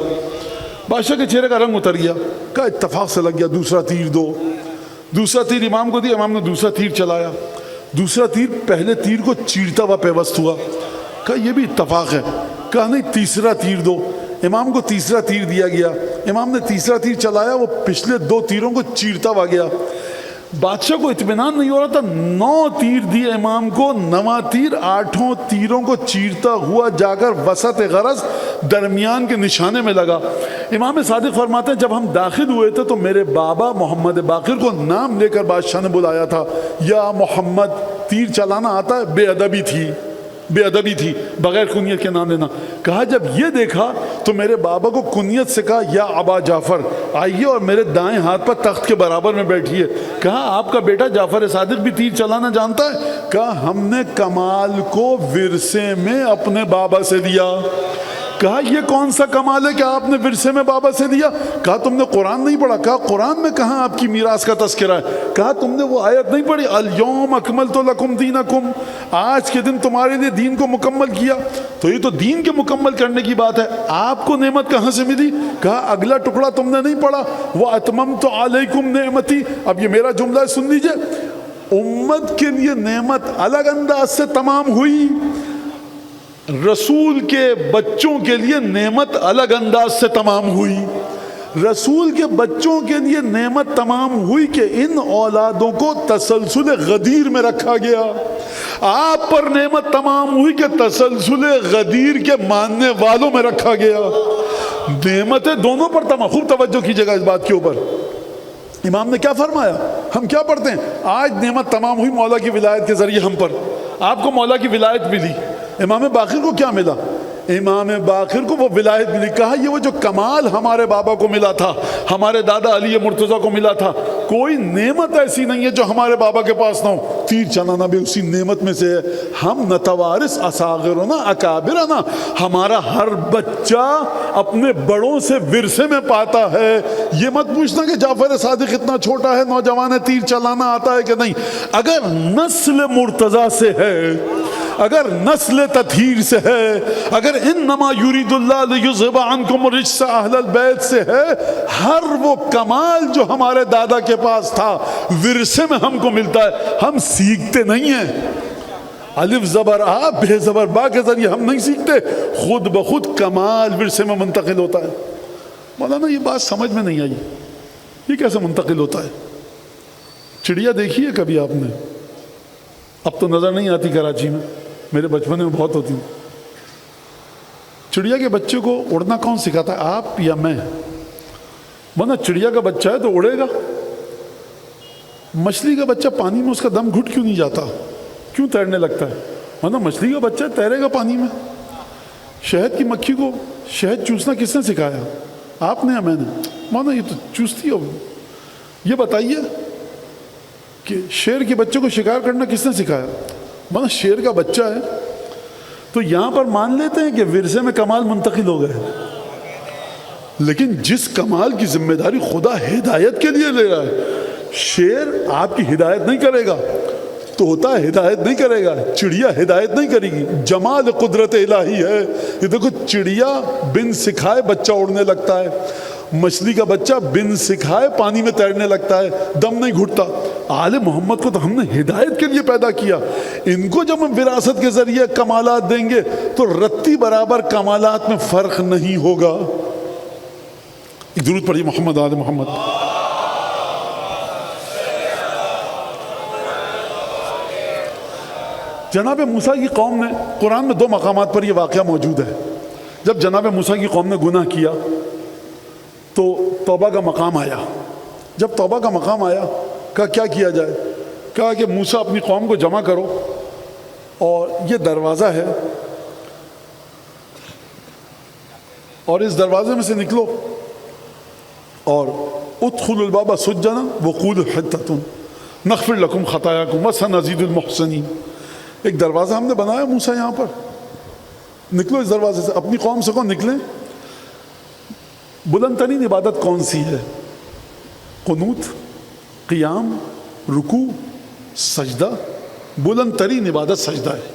بادشاہ کے چہرے کا رنگ اتر گیا، کہا اتفاق سے لگ گیا، دوسرا تیر دو۔ دوسرا تیر امام کو دیا، امام نے دوسرا تیر چلایا، دوسرا تیر پہلے تیر کو چیرتا ہوا پیوست ہوا۔ کہا یہ بھی اتفاق ہے۔ کہا نہیں، تیسرا تیر دو۔ امام کو تیسرا تیر دیا گیا، امام نے تیسرا تیر چلایا، وہ پچھلے 2 تیروں کو چیرتا ہوا گیا۔ بادشاہ کو اطمینان نہیں ہو رہا تھا، 9 تیر دیے امام کو، 9واں تیر 8 تیروں کو چیرتا ہوا جا کر وسط غرض درمیان کے نشانے میں لگا۔ امام صادق فرماتے ہیں جب ہم داخل ہوئے تھے تو میرے بابا محمد باقر کو نام لے کر بادشاہ نے بلایا تھا، یا محمد، تیر چلانا آتا ہے، بے ادبی تھی، بے ادبی تھی بغیر کنیت کے نام لینا۔ کہا جب یہ دیکھا تو میرے بابا کو کنیت سے کہا یا ابا جعفر، آئیے اور میرے دائیں ہاتھ پر تخت کے برابر میں بیٹھیے۔ کہا آپ کا بیٹا جعفر صادق بھی تیر چلانا جانتا ہے؟ کہا ہم نے کمال کو ورثے میں اپنے بابا سے دیا۔ کہا یہ کون سا کمال ہے کہ آپ نے ورثے میں بابا سے دیا؟ کہا تم نے قرآن نہیں پڑھا؟ کہا قرآن میں کہاں آپ کی میراث کا تذکرہ ہے؟ کہا تم نے وہ آیت نہیں پڑھی الیوم اکملت لکم دینکم، آج کے دن تمہارے لیے دین کو مکمل کیا؟ تو یہ تو دین کے مکمل کرنے کی بات ہے، آپ کو نعمت کہاں سے ملی؟ کہا اگلا ٹکڑا تم نے نہیں پڑھا، وَأَتْمَمْتُ عَلَيْكُمْ نِعْمَتِي، اب یہ میرا جملہ ہے، سن لیجئے، امت کے لیے نعمت الگ انداز سے تمام ہوئی، رسول کے بچوں کے لیے نعمت الگ انداز سے تمام ہوئی۔ رسول کے بچوں کے لیے نعمت تمام ہوئی کہ ان اولادوں کو تسلسل غدیر میں رکھا گیا۔ آپ پر نعمت تمام ہوئی کہ تسلسل غدیر کے ماننے والوں میں رکھا گیا۔ نعمتیں دونوں پر تمام، خوب توجہ کیجئے گا اس بات کے اوپر۔ امام نے کیا فرمایا؟ ہم کیا پڑھتے ہیں؟ آج نعمت تمام ہوئی مولا کی ولایت کے ذریعے ہم پر، آپ کو مولا کی ولایت ملی۔ امام باقر کو کیا ملا؟ امام باقر کو وہ ولایت ملی۔ کہا یہ وہ جو کمال ہمارے بابا کو ملا تھا، ہمارے دادا علی مرتضیٰ کو ملا تھا، کوئی نعمت ایسی نہیں ہے جو ہمارے بابا کے پاس نہ ہو۔ تیر چلانا بھی اسی نعمت میں سے ہے۔ ہم نتوارث اصاغرنا اکابرنا، ہمارا ہر بچہ اپنے بڑوں سے ورثے میں پاتا ہے۔ یہ مت پوچھنا کہ جعفر صادق اتنا چھوٹا ہے، نوجوان ہے، تیر چلانا آتا ہے کہ نہیں۔ اگر نسل مرتضیٰ سے ہے، اگر نسل تطہیر سے ہے، اگر انما یرید اللہ لیذھب عنکم الرجس اہل البیت سے ہے، ہر وہ کمال جو ہمارے دادا کے پاس تھا ورثے میں ہم کو ملتا ہے، ہم سیکھتے نہیں ہیں۔ الف زبر آ بے زبر با کے ذریعے ہم نہیں سیکھتے، خود بخود کمال ورثے میں منتقل ہوتا ہے۔ مولانا یہ بات سمجھ میں نہیں آئی، یہ کیسے منتقل ہوتا ہے؟ چڑیا دیکھی ہے کبھی آپ نے؟ اب تو نظر نہیں آتی کراچی میں، میرے بچپن میں بہت ہوتی۔ چڑیا کے بچے کو اڑنا کون سکھاتا ہے، آپ یا میں؟ ورنہ چڑیا کا بچہ ہے تو اڑے گا۔ مچھلی کا بچہ پانی میں اس کا دم گھٹ کیوں نہیں جاتا، کیوں تیرنے لگتا ہے؟ ورنہ مچھلی کا بچہ تیرے گا پانی میں۔ شہد کی مکھی کو شہد چوسنا کس نے سکھایا، آپ نے یا میں نے؟ مانا یہ تو چوستی ہو۔ یہ بتائیے کہ شیر کے بچے کو شکار کرنا کس نے سکھایا؟ مانا شیر کا بچہ ہے تو یہاں پر مان لیتے ہیں کہ ورثے میں کمال منتقل ہو گئے، لیکن جس کمال کی ذمہ داری خدا ہدایت کے لیے لے رہا ہے، شیر آپ کی ہدایت نہیں کرے گا، طوطا ہدایت نہیں کرے گا، چڑیا ہدایت نہیں کرے گی۔ جمال قدرت الہی ہے یہ دیکھو، چڑیا بن سکھائے بچہ اڑنے لگتا ہے، مچھلی کا بچہ بن سکھائے پانی میں تیرنے لگتا ہے، دم نہیں گھٹتا۔ آل محمد کو تو ہم نے ہدایت کے لیے پیدا کیا، ان کو جب ہم وراثت کے ذریعے کمالات دیں گے تو رتی برابر کمالات میں فرق نہیں ہوگا۔ ایک درود پڑھیے محمد آل محمد۔ جناب موسیٰ کی قوم نے، قرآن میں 2 مقامات پر یہ واقعہ موجود ہے، جب جناب موسیٰ کی قوم نے گناہ کیا تو توبہ کا مقام آیا۔ جب توبہ کا مقام آیا، کہا کیا کیا جائے؟ کہا کہ موسیٰ اپنی قوم کو جمع کرو اور یہ دروازہ ہے اور اس دروازے میں سے نکلو اور ادخلوا الباب سجدا وقولوا حطۃ نغفر لکم خطایاکم وسنزید المحسنین. ایک دروازہ ہم نے بنایا موسیٰ یہاں پر، نکلو اس دروازے سے، اپنی قوم سے کون نکلیں. بلند ترین عبادت کون سی ہے؟ قنوت، قیام، رکوع، سجدہ. بلند ترین عبادت سجدہ ہے.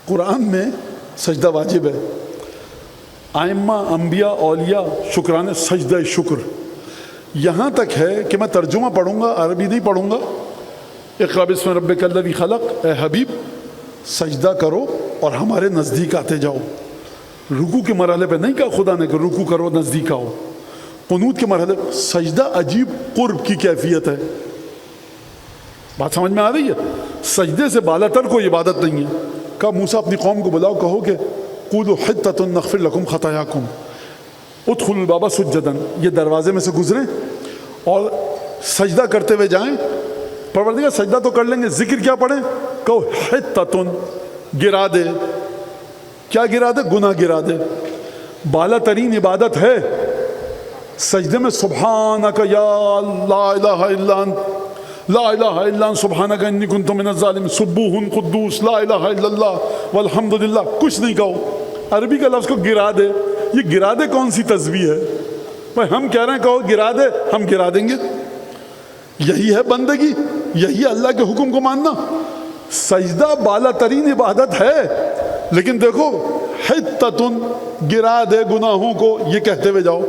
قرآن میں سجدہ واجب ہے. ائمہ، انبیاء، اولیاء شکرانے سجدہ شکر. یہاں تک ہے کہ میں ترجمہ پڑھوں گا، عربی نہیں پڑھوں گا. اقرأ باسم ربک الذی خلق، اے حبیب سجدہ کرو اور ہمارے نزدیک آتے جاؤ. رکوع کے مرحلے پہ نہیں کہا خدا نے کہ رکوع کرو نزدیک آؤ. قنوت کے مرحلے پہ سجدہ عجیب قرب کی کیفیت ہے. بات سمجھ میں آ رہی ہے؟ سجدے سے بالا تر کوئی عبادت نہیں ہے. کہا موسیٰ اپنی قوم کو بلاؤ، کہو کہ قولوا حطۃ نغفر لکم خطایاکم ادخلوا الباب سجدا. یہ دروازے میں سے گزریں اور سجدہ کرتے ہوئے جائیں. پروردگار سجدہ تو کر لیں گے، ذکر کیا پڑھیں؟ کہو حطۃ، گرا دے. کیا گرا دے؟ گناہ گرا دے. بالا ترین عبادت ہے سجدے میں سبحانک یا لا الہ الا انت، لا الہ الا انت سبحانک انی کنت من الظالمین، سبوح قدوس لا الہ الا اللہ والحمد للہ. کچھ نہیں کہو. عربی کا لفظ کو گرا دے. یہ گرا دے کون سی تسبیح ہے بھائی؟ ہم کہہ رہے ہیں کہو گرا دے، ہم گرا دیں گے. یہی ہے بندگی، یہی ہے اللہ کے حکم کو ماننا. سجدہ بالا ترین عبادت ہے، لیکن دیکھو حطۃ، گرا دے گناہوں کو، یہ کہتے ہوئے جاؤ.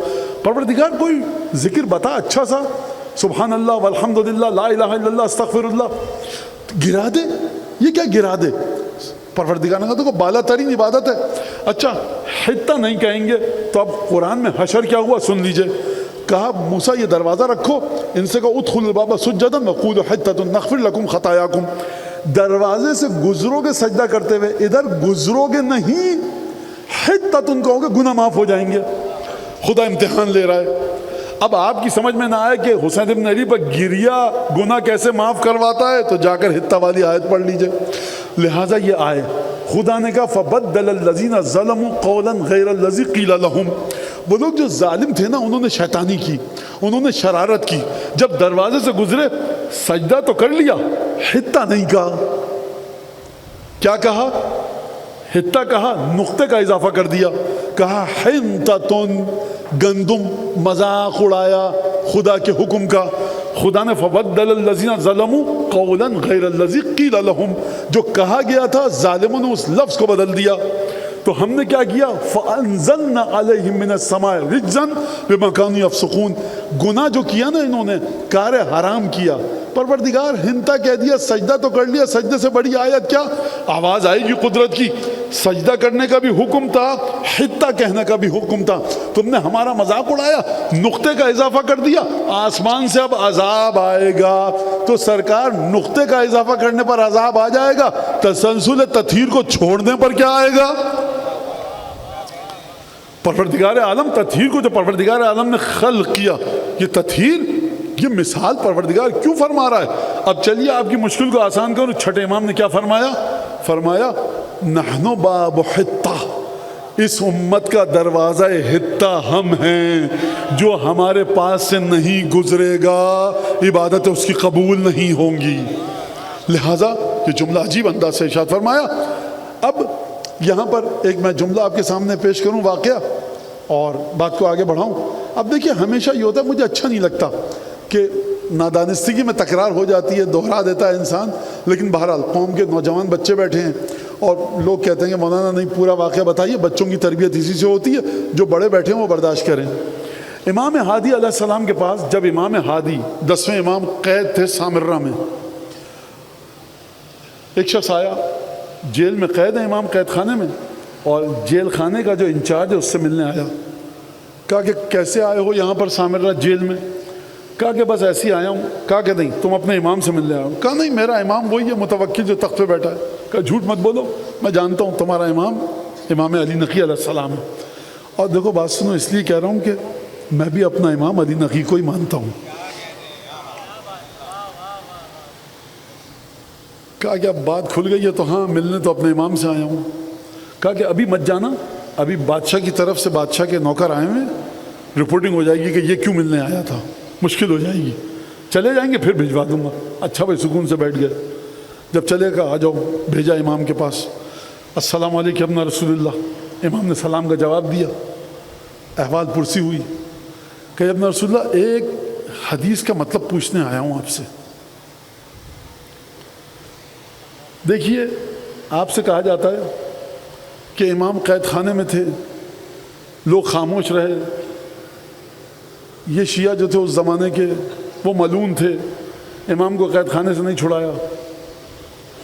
پروردگار کوئی ذکر بتا اچھا سا، سبحان اللہ والحمد للہ لا الہ الا اللہ استغفر اللہ. گرا دے، یہ کیا گرا دے؟ پروردگار نے کہا دیکھو بالا ترین عبادت ہے. اچھا حطہ نہیں کہیں گے تو اب قرآن میں حشر کیا ہوا سن لیجئے. کہا موسیٰ یہ دروازہ رکھو، ان سے کہو ادخلوا الباب سجدا وقولوا حطۃ نغفر لکم خطایاکم. دروازے سے گزرو گے سجدہ کرتے ہوئے، ادھر گزرو گے نہیں، حطۃ کہو گے گناہ معاف ہو جائیں گے. خدا امتحان لے رہا ہے. اب آپ کی سمجھ میں نہ آئے کہ حسین بن علی پر گریا گناہ کیسے معاف کرواتا ہے، تو جا کر حطہ والی آیت پڑھ لیجئے. لہٰذا یہ آئے خدا نے کہا فبدل الذین ظلموا قولا غیر الذی قیل لهم. وہ لوگ جو ظالم تھے نا، انہوں نے شیطانی کی، انہوں نے شرارت کی. جب دروازے سے گزرے سجدہ تو کر لیا، حطہ نہیں کہا. کیا کہا؟ حطہ کہا، نقطے کا اضافہ کر دیا. کہا حنطۃ، گندم. مذاق اڑایا خدا کے حکم کا. خدا نے فبدل الذین ظلموا قولا غیر الذی قیل لهم، جو کہا گیا تھا ظالموں نے اس لفظ کو بدل دیا. تو ہم نے کیا کیا؟ فَأَنزَلْنَا عَلَيْهِم مِّنَ السَّمَاءِ رِجْزًا بِمَا كَانُوا يَفْسُقُونَ. گناہ جو کیا نا انہوں نے، کار حرام کیا. پروردگار ہنتا کہہ دیا، سجدہ تو کر لیا. سجدے سے بڑی آیت کیا؟ آواز آئے گی قدرت کی. سجدہ کرنے کا بھی حکم تھا، حطہ کہنے کا بھی حکم تھا. تم نے ہمارا مذاق اڑایا، نقطے کا اضافہ کر دیا. آسمان سے اب عذاب آئے گا تو سرکار نقطے کا اضافہ کرنے پر عذاب آ جائے گا، تسلسل تطہیر کو چھوڑنے پر کیا آئے گا؟ پروردگار عالم تطہیر کو جو پروردگار عالم نے خلق کیا، یہ تطہیر، یہ مثال پروردگار کیوں فرما رہا ہے؟ اب چلیے آپ کی مشکل کو آسان کروں. چھٹے امام نے کیا فرمایا؟ فرمایا نحن باب حطہ، اس امت کا دروازہ حطہ ہم ہیں. جو ہمارے پاس سے نہیں گزرے گا عبادت اس کی قبول نہیں ہوں گی. لہٰذا یہ جملہ عجیب انداز سے ارشاد فرمایا. اب یہاں پر ایک میں جملہ آپ کے سامنے پیش کروں، واقعہ، اور بات کو آگے بڑھاؤں. اب دیکھیے ہمیشہ یہ ہوتا ہے، مجھے اچھا نہیں لگتا کہ نادانستگی میں تکرار ہو جاتی ہے، دوہرا دیتا ہے انسان. لیکن بہرحال قوم کے نوجوان بچے بیٹھے ہیں اور لوگ کہتے ہیں کہ مولانا نہیں پورا واقعہ بتائیے، بچوں کی تربیت اسی سے ہوتی ہے، جو بڑے بیٹھے ہیں وہ برداشت کریں. امام ہادی علیہ السلام کے پاس جب امام ہادی 10ویں امام قید تھے سامرہ میں، ایک شخص آیا، جیل میں قید ہے امام قید خانے میں، اور جیل خانے کا جو انچارج ہے اس سے ملنے آیا. کہا کہ کیسے آئے ہو یہاں پر سامرہ جیل میں؟ کہا کہ بس ایسے ہی آیا ہوں. کہا کہ نہیں تم اپنے امام سے ملنے آیا ہو. کہا نہیں میرا امام وہی ہے متوکل جو تخت پہ بیٹھا ہے. کہا جھوٹ مت بولو، میں جانتا ہوں تمہارا امام امام علی نقی علیہ السلام ہے. اور دیکھو بات سنو، اس لیے کہہ رہا ہوں کہ میں بھی اپنا امام علی نقی کو ہی مانتا ہوں. کہا کہ اب بات کھل گئی ہے تو ہاں ملنے تو اپنے امام سے آیا ہوں. کہا کہ ابھی مت جانا، ابھی بادشاہ کی طرف سے بادشاہ کے نوکر آئے ہوئے رپورٹنگ ہو جائے گی کہ یہ کیوں ملنے آیا تھا، مشکل ہو جائے گی. چلے جائیں گے پھر بھجوا دوں گا. اچھا بھائی سکون سے بیٹھ گئے. جب چلے گا آ جاؤ، بھیجا امام کے پاس. السلام علیکم رسول اللہ. امام نے سلام کا جواب دیا، احوال پرسی ہوئی کہ ابن رسول اللہ ایک حدیث کا مطلب پوچھنے آیا ہوں آپ سے. دیکھیے آپ سے کہا جاتا ہے کہ امام قید خانے میں تھے، لوگ خاموش رہے. یہ شیعہ جو تھے اس زمانے کے وہ ملعون تھے، امام کو قید خانے سے نہیں چھڑایا.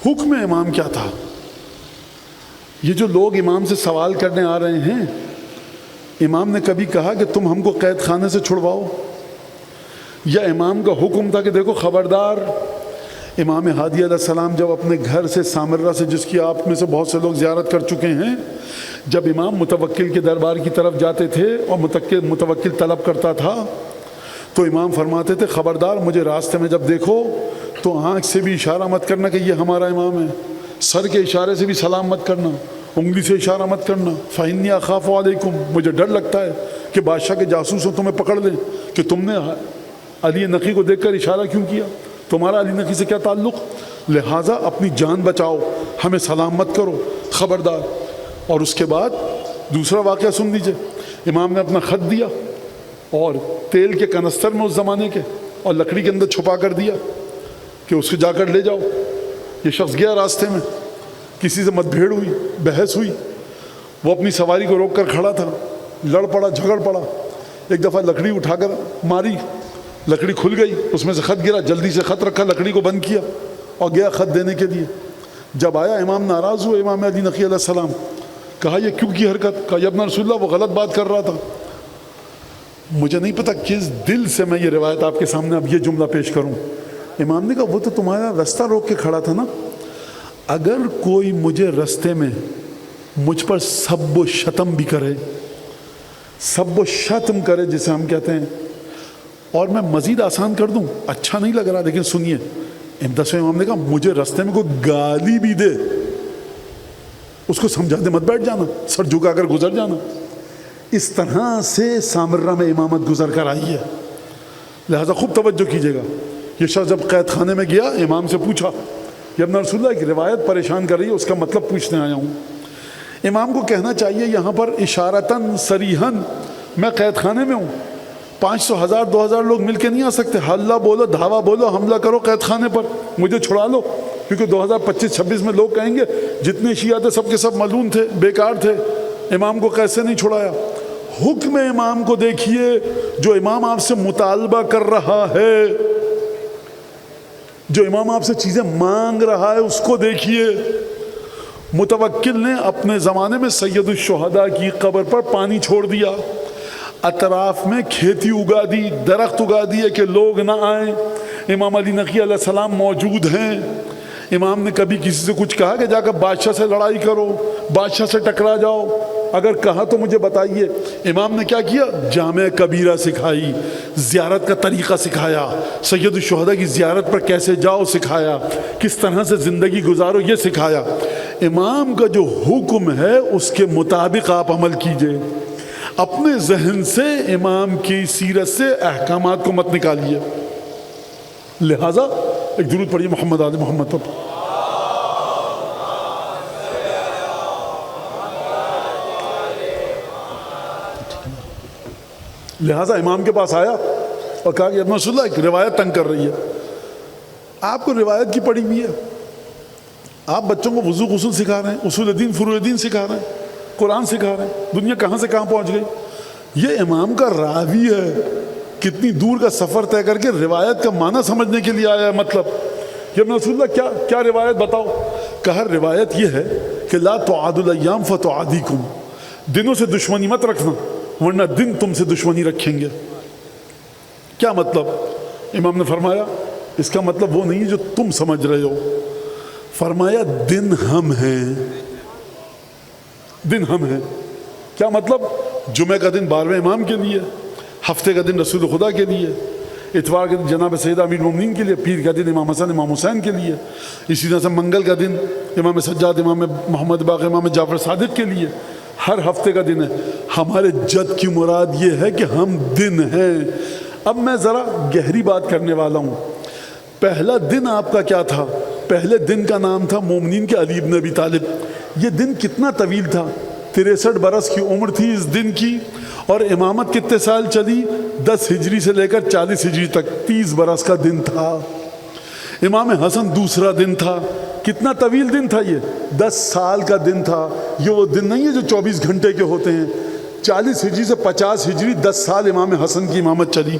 حکم امام کیا تھا؟ یہ جو لوگ امام سے سوال کرنے آ رہے ہیں، امام نے کبھی کہا کہ تم ہم کو قید خانے سے چھڑواؤ؟ یا امام کا حکم تھا کہ دیکھو خبردار؟ امام ہادی علیہ السلام جب اپنے گھر سے سامرہ سے، جس کی آپ میں سے بہت سے لوگ زیارت کر چکے ہیں، جب امام متوکل کے دربار کی طرف جاتے تھے اور متوکل طلب کرتا تھا تو امام فرماتے تھے خبردار مجھے راستے میں جب دیکھو تو آنکھ سے بھی اشارہ مت کرنا کہ یہ ہمارا امام ہے، سر کے اشارے سے بھی سلام مت کرنا، انگلی سے اشارہ مت کرنا. فَإِنِّي أَخَافُ عَلَيْكُمْ، مجھے ڈر لگتا ہے کہ بادشاہ کے جاسوسوں تمہیں پکڑ لیں کہ تم نے علی نقی کو دیکھ کر اشارہ کیوں کیا، تمہارا علی نقی سے کیا تعلق؟ لہٰذا اپنی جان بچاؤ، ہمیں سلام مت کرو، خبردار. اور اس کے بعد دوسرا واقعہ سن لیجئے. امام نے اپنا خط دیا اور تیل کے کنستر میں اس زمانے کے اور لکڑی کے اندر چھپا کر دیا کہ اس کو جا کر لے جاؤ. یہ شخص گیا راستے میں، کسی سے مت بھیڑ ہوئی، بحث ہوئی، وہ اپنی سواری کو روک کر کھڑا تھا، لڑ پڑا، جھگڑ پڑا. ایک دفعہ لکڑی اٹھا کر ماری، لکڑی کھل گئی، اس میں سے خط گرا، جلدی سے خط رکھا، لکڑی کو بند کیا اور گیا خط دینے کے لیے. جب آیا امام ناراض ہوئے، امام علی نقی علیہ السلام. کہا یہ کیوں کی حرکت؟ کہا یا ابن رسول اللہ وہ غلط بات کر رہا تھا. مجھے نہیں پتا کس دل سے میں یہ روایت آپ کے سامنے اب یہ جملہ پیش کروں. امام نے کہا وہ تو تمہارا رستہ روک کے کھڑا تھا نا. اگر کوئی مجھے رستے میں مجھ پر سب و شتم بھی کرے، سب و شتم کرے جسے ہم کہتے ہیں، اور میں مزید آسان کر دوں، اچھا نہیں لگ رہا لیکن سنیے، 10ویں امام نے کہا مجھے رستے میں کوئی گالی بھی دے اس کو سمجھا دے، مت بیٹھ جانا، سر جھکا کر گزر جانا. اس طرح سے سامرہ میں امامت گزر کر آئی ہے. لہذا خوب توجہ کیجیے گا. یہ شخص جب قید خانے میں گیا، امام سے پوچھا یا ابن رسول اللہ کی روایت پریشان کر رہی ہے، اس کا مطلب پوچھنے آیا ہوں. امام کو کہنا چاہیے یہاں پر اشارتاً صریحاً میں قید خانے میں ہوں، 500 1000 2000 لوگ مل کے نہیں آ سکتے. حلہ بولو، دھاوا بولو، حملہ کرو قید خانے پر، مجھے چھڑا لو. کیونکہ 2025-26 میں لوگ کہیں گے جتنے شیعہ تھے سب کے سب ملعون تھے، بیکار تھے، امام کو کیسے نہیں چھڑایا. حکم امام کو دیکھیے، جو امام آپ سے مطالبہ کر رہا ہے، جو امام آپ سے چیزیں مانگ رہا ہے، اس کو دیکھیے. متوکل نے اپنے زمانے میں سید الشہداء کی قبر پر پانی چھوڑ دیا، اطراف میں کھیتی اگا دی، درخت اگا دیے کہ لوگ نہ آئیں. امام علی نقی علیہ السلام موجود ہیں. امام نے کبھی کسی سے کچھ کہا کہ جا کر بادشاہ سے لڑائی کرو، بادشاہ سے ٹکرا جاؤ؟ اگر کہا تو مجھے بتائیے. امام نے کیا کیا؟ جامع کبیرہ سکھائی، زیارت کا طریقہ سکھایا، سید الشہداء کی زیارت پر کیسے جاؤ سکھایا، کس طرح سے زندگی گزارو یہ سکھایا. امام کا جو حکم ہے اس کے مطابق آپ عمل کیجئے. اپنے ذہن سے امام کی سیرت سے احکامات کو مت نکالیے. لہٰذا ایک درود پڑھیے محمد آل محمد پر. لہٰذا امام کے پاس آیا اور کہا کہ ابن رسول اللہ ایک روایت تنگ کر رہی ہے. آپ کو روایت کی پڑھی ہوئی ہے، آپ بچوں کو وضو غسل سکھا رہے ہیں، اصول دین فروع دین سکھا رہے ہیں، قرآن سکھا رہے ہیں، دنیا کہاں سے کہاں پہنچ گئی. یہ امام کا راوی ہے، کتنی دور کا سفر طے کر کے روایت کا معنی سمجھنے کے لیے آیا ہے. مطلب یہ ابن رسول اللہ کیا روایت بتاؤ؟ کہا روایت یہ ہے کہ لا تعاد الايام فتعادیکم، دنوں سے دشمنی مت رکھنا ورنہ دن تم سے دشمنی رکھیں گے. کیا مطلب؟ امام نے فرمایا اس کا مطلب وہ نہیں جو تم سمجھ رہے ہو. فرمایا دن ہم ہیں، دن ہم ہیں. کیا مطلب؟ جمعہ کا دن 12ویں امام کے لیے، ہفتے کا دن رسول خدا کے لیے، اتوار کے دن جناب سید امیر المومنین کے لیے، پیر کا دن امام حسن امام حسین کے لیے، اسی طرح سے منگل کا دن امام سجاد امام محمد باقر امام جعفر صادق کے لیے، ہر ہفتے کا دن ہے. ہمارے جد کی مراد یہ ہے کہ ہم دن ہیں. اب میں ذرا گہری بات کرنے والا ہوں. پہلا دن آپ کا کیا تھا؟ پہلے دن کا نام تھا مومنین کے علی ابن ابی طالب. یہ دن کتنا طویل تھا؟ 63 برس کی عمر تھی اس دن کی. اور امامت کتنے سال چلی؟ 10 ہجری سے لے کر 40 ہجری تک 30 برس کا دن تھا. امام حسن دوسرا دن تھا. کتنا طویل دن تھا یہ؟ 10 سال کا دن تھا. یہ وہ دن نہیں ہے جو 24 گھنٹے کے ہوتے ہیں. 40 ہجری سے 50 ہجری 10 سال امام حسن کی امامت چلی.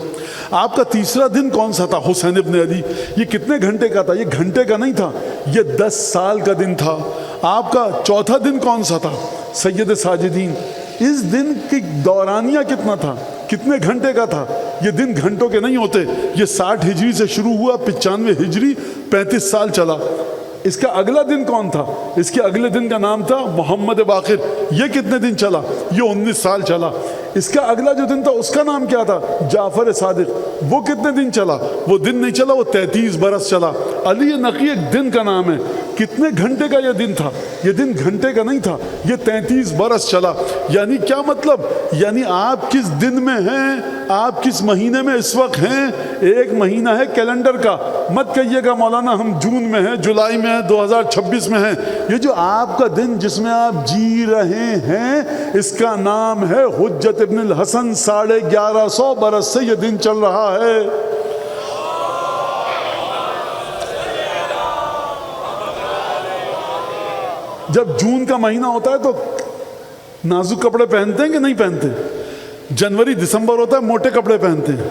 آپ کا تیسرا دن کون سا تھا؟ حسین ابن علی. یہ کتنے گھنٹے کا تھا؟ یہ گھنٹے کا نہیں تھا, یہ 10 سال کا دن تھا. آپ کا چوتھا دن کون سا تھا؟ سید ساجدین. اس دن کی دورانیہ کتنا تھا؟ کتنے گھنٹے کا تھا؟ یہ دن گھنٹوں کے نہیں ہوتے. یہ 60 ہجری سے شروع ہوا, 95 ہجری 35 سال چلا. اس کا اگلا دن کون تھا؟ اس کے اگلے دن کا نام تھا محمد باقر. یہ کتنے دن چلا؟ یہ 19 سال چلا. اس کا اگلا جو دن تھا اس کا نام کیا تھا؟ جعفر صادق. وہ کتنے دن چلا؟ وہ دن نہیں چلا, وہ 33 برس چلا. علی نقی ایک دن کا نام ہے. کتنے گھنٹے کا یہ دن تھا؟ یہ دن گھنٹے کا نہیں تھا, یہ 33 برس چلا. یعنی کیا مطلب؟ یعنی آپ کس دن میں ہیں, آپ کس مہینے میں اس وقت ہیں. ایک مہینہ ہے کیلنڈر کا, مت کہیے گا مولانا ہم جون میں ہیں, جولائی میں ہیں, 2026 میں ہیں. یہ جو آپ کا دن جس میں آپ جی رہے ہیں اس کا نام ہے حجت ابن الحسن. 1150 برس سے یہ دن چل رہا ہے. جب جون کا مہینہ ہوتا ہے تو نازک کپڑے پہنتے ہیں کہ نہیں پہنتے؟ جنوری دسمبر ہوتا ہے موٹے کپڑے پہنتے ہیں.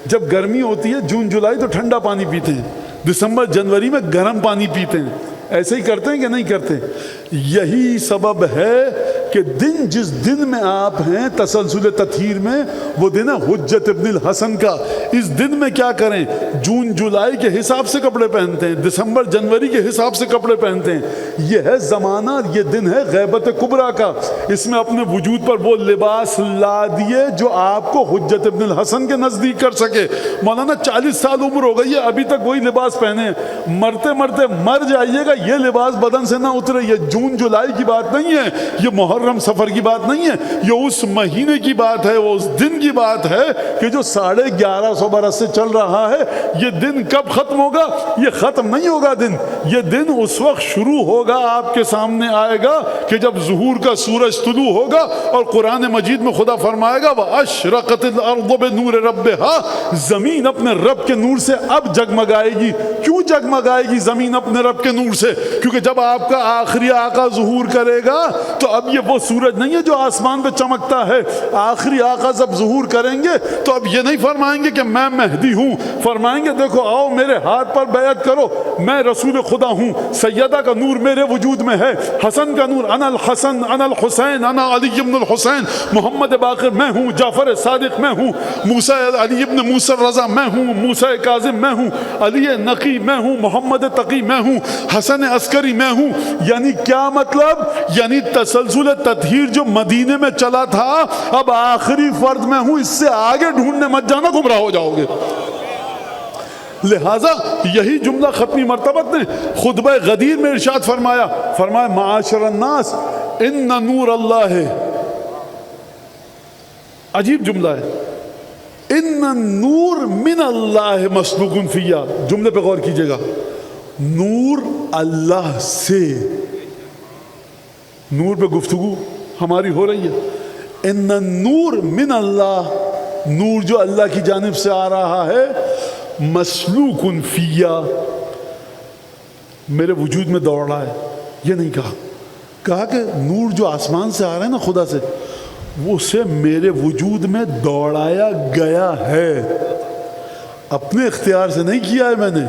جب گرمی ہوتی ہے جون جولائی تو ٹھنڈا پانی پیتے ہیں. دسمبر جنوری میں گرم پانی پیتے ہیں. ایسے ہی کرتے ہیں کہ نہیں کرتے؟ یہی سبب ہے کہ دن جس دن میں آپ ہیں تسلسل تطہیر میں, وہ دن ہے حجت ابن الحسن کا. اس دن میں کیا کریں؟ جون جولائی کے حساب سے کپڑے پہنتے ہیں, دسمبر جنوری کے حساب سے کپڑے پہنتے ہیں. یہ ہے زمانہ, یہ دن ہے غیبت کبریٰ کا. اس میں اپنے وجود پر وہ لباس لا دیے جو آپ کو حجت ابن الحسن کے نزدیک کر سکے. مولانا 40 سال عمر ہو گئی ہے, ابھی تک وہی لباس پہنے. مرتے مرتے مر جائیے گا, یہ لباس بدن سے نہ اترے. یہ جون جولائی کی بات نہیں ہے, یہ محرم سفر کی بات نہیں ہے, یہ اس مہینے کی بات ہے, وہ اس دن کی بات ہے کہ جو 1150 برس سے چل رہا ہے. یہ دن کب ختم ہوگا؟ یہ ختم نہیں ہوگا دن. یہ دن اس وقت شروع ہوگا, آپ کے سامنے آئے گا کہ جب ظہور کا سورج طلوع ہوگا. اور قرآن مجید میں خدا فرمائے گا وَأَشْرَقَتِ الْأَرْضُ بِنُورِ رَبِّهَا, زمین اپنے رب کے نور سے اب جگمگائے گی. کیوں جگمگائے گی زمین اپنے رب کے نور سے؟ کیونکہ جب آپ کا آخری آقا ظہور کرے گا تو اب یہ وہ سورج نہیں ہے جو آسمان پہ چمکتا ہے. آخری آقا جب ظہور کریں گے تو اب یہ نہیں فرمائیں گے کہ میں مہدی ہوں, فرمائیں گے دیکھو آؤ میرے ہاتھ پر بیعت کرو, میں رسول خدا ہوں. سیدہ کا نور میرے وجود میں ہے, حسن کا نور انا الحسن انا الحسین انا علی ابن الحسین, محمد باقر میں ہوں, جعفر صادق میں ہوں, موسیٰ علی ابن موسیٰ رضا میں ہوں, موسیٰ کاظم میں ہوں, علی نقی میں ہوں, محمد تقی میں ہوں, حسن عسکری میں ہوں. یعنی کیا مطلب؟ یعنی تسلسل تطہیر جو مدینے میں چلا تھا اب آخری فرد میں ہوں, اس سے آگے ڈھونڈنے مت جانا, گمراہ ہو جاؤ گے. لہٰذا یہی جملہ ختمی مرتبت نے خطبہ غدیر میں ارشاد فرمایا معاشر الناس ان نور اللہ ہے. عجیب جملہ ہے, ان نور من اللہ مسلوق فیہ. جملے پہ غور کیجئے گا, نور اللہ سے, نور پہ گفتگو ہماری ہو رہی ہے. ان نور من اللہ, نور جو اللہ کی جانب سے آ رہا ہے, مسلوق فیہ, میرے وجود میں دوڑ رہا ہے. یہ نہیں کہا کہ نور جو آسمان سے آ رہا ہے نا خدا سے, وہ اسے میرے وجود میں دوڑایا گیا ہے, اپنے اختیار سے نہیں کیا ہے میں نے,